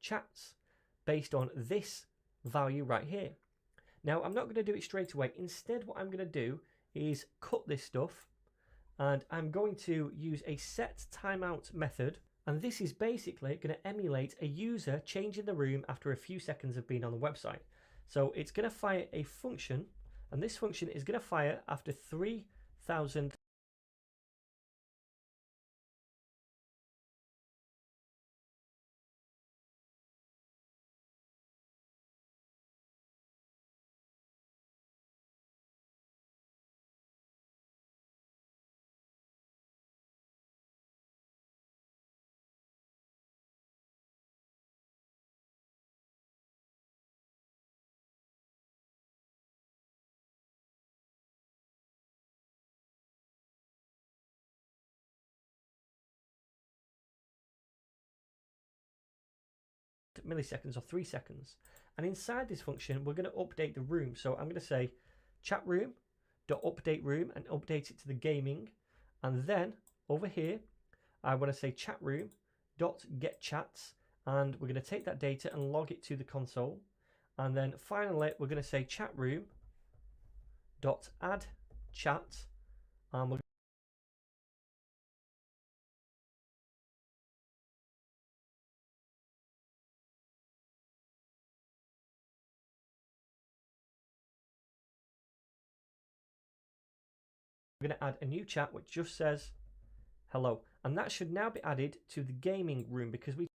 S1: chats based on this value right here. Now I'm not going to do it straight away. Instead, what I'm going to do is cut this stuff, and I'm going to use a set timeout method, and this is basically going to emulate a user changing the room after a few seconds of being on the website. So it's going to fire a function, and this function is going to fire after 3,000 milliseconds or 3 seconds. And inside this function, we're going to update the room. So I'm going to say chat room dot update room and update it to the gaming. And then over here, I want to say chat room dot get chats, and we're going to take that data and log it to the console. And then finally, we're going to say chat room dot add chat, and we're going to add a new chat which just says hello, and that should now be added to the gaming room because we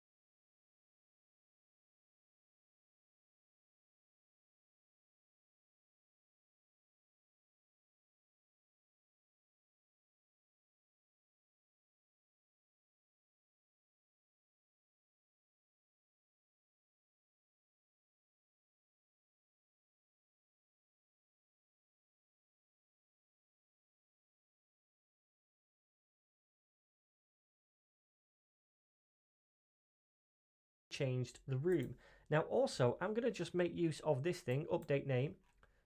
S1: changed the room. Now also, I'm going to just make use of this thing, update name.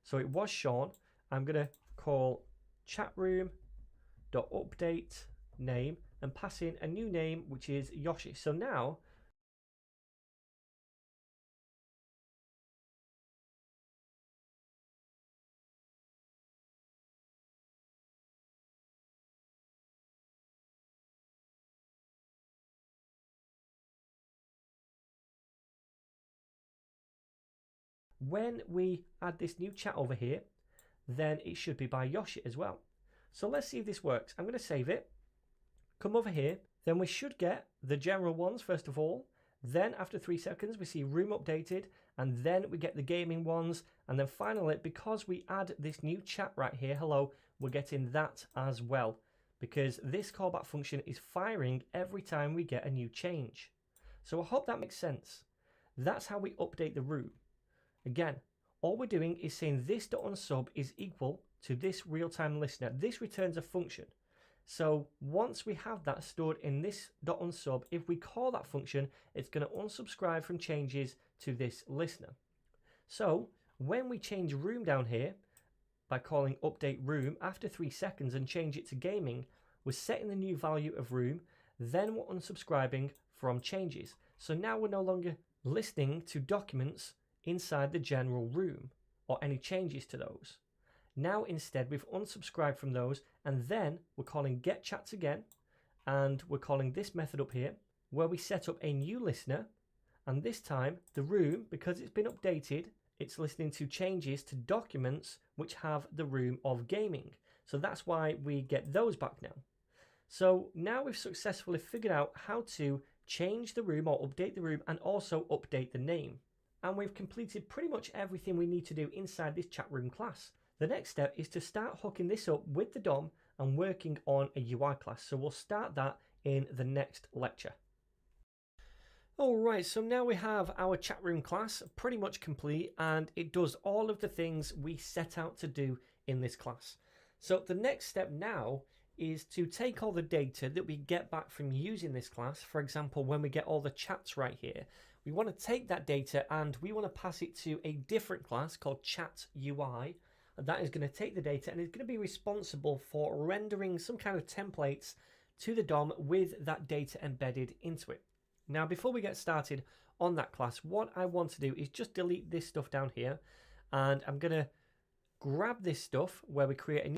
S1: So it was Sean. I'm going to call chatroom.update name and pass in a new name, which is Yoshi. So now when we add this new chat over here, then it should be by Yoshi as well. So let's see if this works. I'm going to save it, come over here, then we should get the general ones first of all. Then after 3 seconds, we see room updated, and then we get the gaming ones. And then finally, because we add this new chat right here, hello, we're getting that as well, because this callback function is firing every time we get a new change. So I hope that makes sense. That's how we update the room. Again, all we're doing is saying this.unsub is equal to this real-time listener. This returns a function. So once we have that stored in this.unsub, if we call that function, it's going to unsubscribe from changes to this listener. So when we change room down here by calling update room after 3 seconds and change it to gaming, we're setting the new value of room, then we're unsubscribing from changes. So now we're no longer listening to documents inside the general room or any changes to those. Now instead we've unsubscribed from those, and then we're calling get chats again, and we're calling this method up here where we set up a new listener, and this time the room, because it's been updated, it's listening to changes to documents which have the room of gaming. So that's why we get those back now. So now we've successfully figured out how to change the room or update the room and also update the name. And we've completed pretty much everything we need to do inside this chat room class. The next step is to start hooking this up with the DOM and working on a UI class. So we'll start that in the next lecture. Alright, so now we have our chat room class pretty much complete, and it does all of the things we set out to do in this class. So the next step now is to take all the data that we get back from using this class. For example, when we get all the chats right here, we want to take that data and we want to pass it to a different class called chat UI. And that is going to take the data and is going to be responsible for rendering some kind of templates to the DOM with that data embedded into it. Now, before we get started on that class, what I want to do is just delete this stuff down here, and I'm going to grab this stuff where we create a new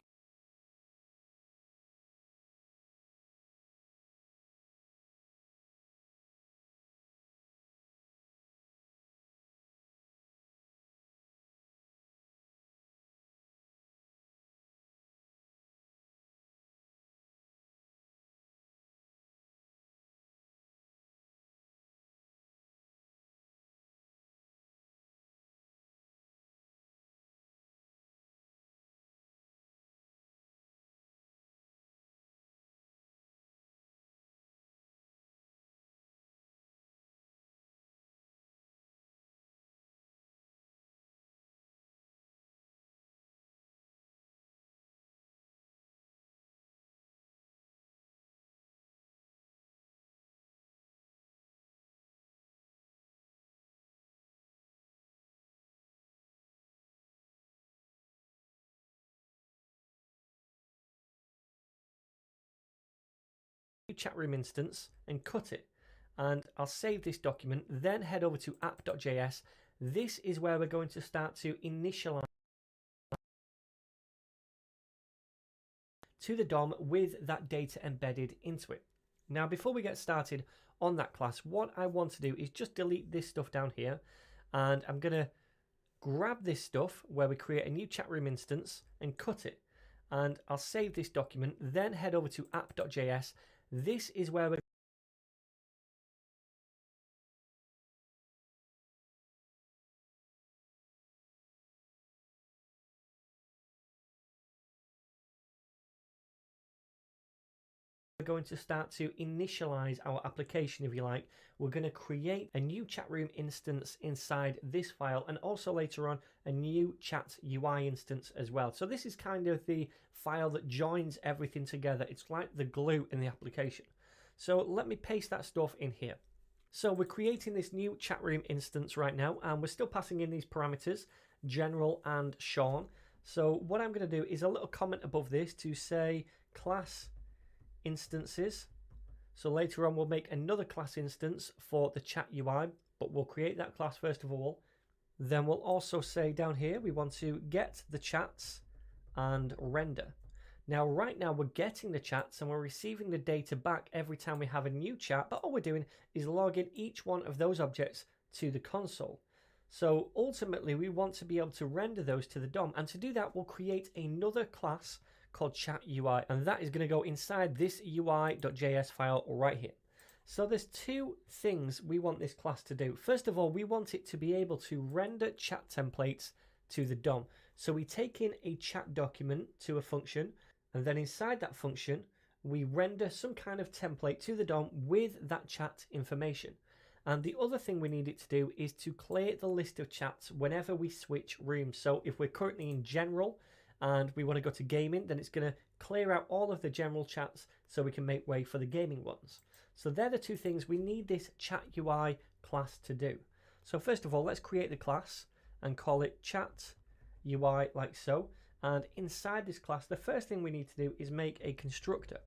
S1: new chat room instance and cut it. And I'll save this document, then head over to app.js. This is where we're going to start to initialize to the DOM with that data embedded into it. Now, before we get started on that class, what I want to do is just delete this stuff down here, and I'm going to grab this stuff where we create a new chat room instance and cut it. And I'll save this document, then head over to app.js. This is where we're going to start to initialize our application, if you like. We're going to create a new chat room instance inside this file, and also later on a new chat UI instance as well. So this is kind of the file that joins everything together. It's like the glue in the application. So let me paste that stuff in here. So we're creating this new chat room instance right now, and we're still passing in these parameters, General and Sean. So what I'm going to do is a little comment above this to say class instances. So later on we'll make another class instance for the chat UI, but we'll create that class first of all. Then we'll also say down here we want to get the chats and render. Now right now we're getting the chats and we're receiving the data back every time we have a new chat, but all we're doing is logging each one of those objects to the console. So ultimately we want to be able to render those to the DOM, and to do that we'll create another class called chat UI, and that is going to go inside this UI.js file right here. So there's two things we want this class to do. First of all, we want it to be able to render chat templates to the DOM. So we take in a chat document to a function, and then inside that function we render some kind of template to the DOM with that chat information. And the other thing we need it to do is to clear the list of chats whenever we switch rooms. So if we're currently in general and we want to go to gaming, then it's going to clear out all of the general chats so we can make way for the gaming ones. So they're the two things we need this chat UI class to do. So first of all, let's create the class and call it chat UI like so. And inside this class, the first thing we need to do is make a constructor.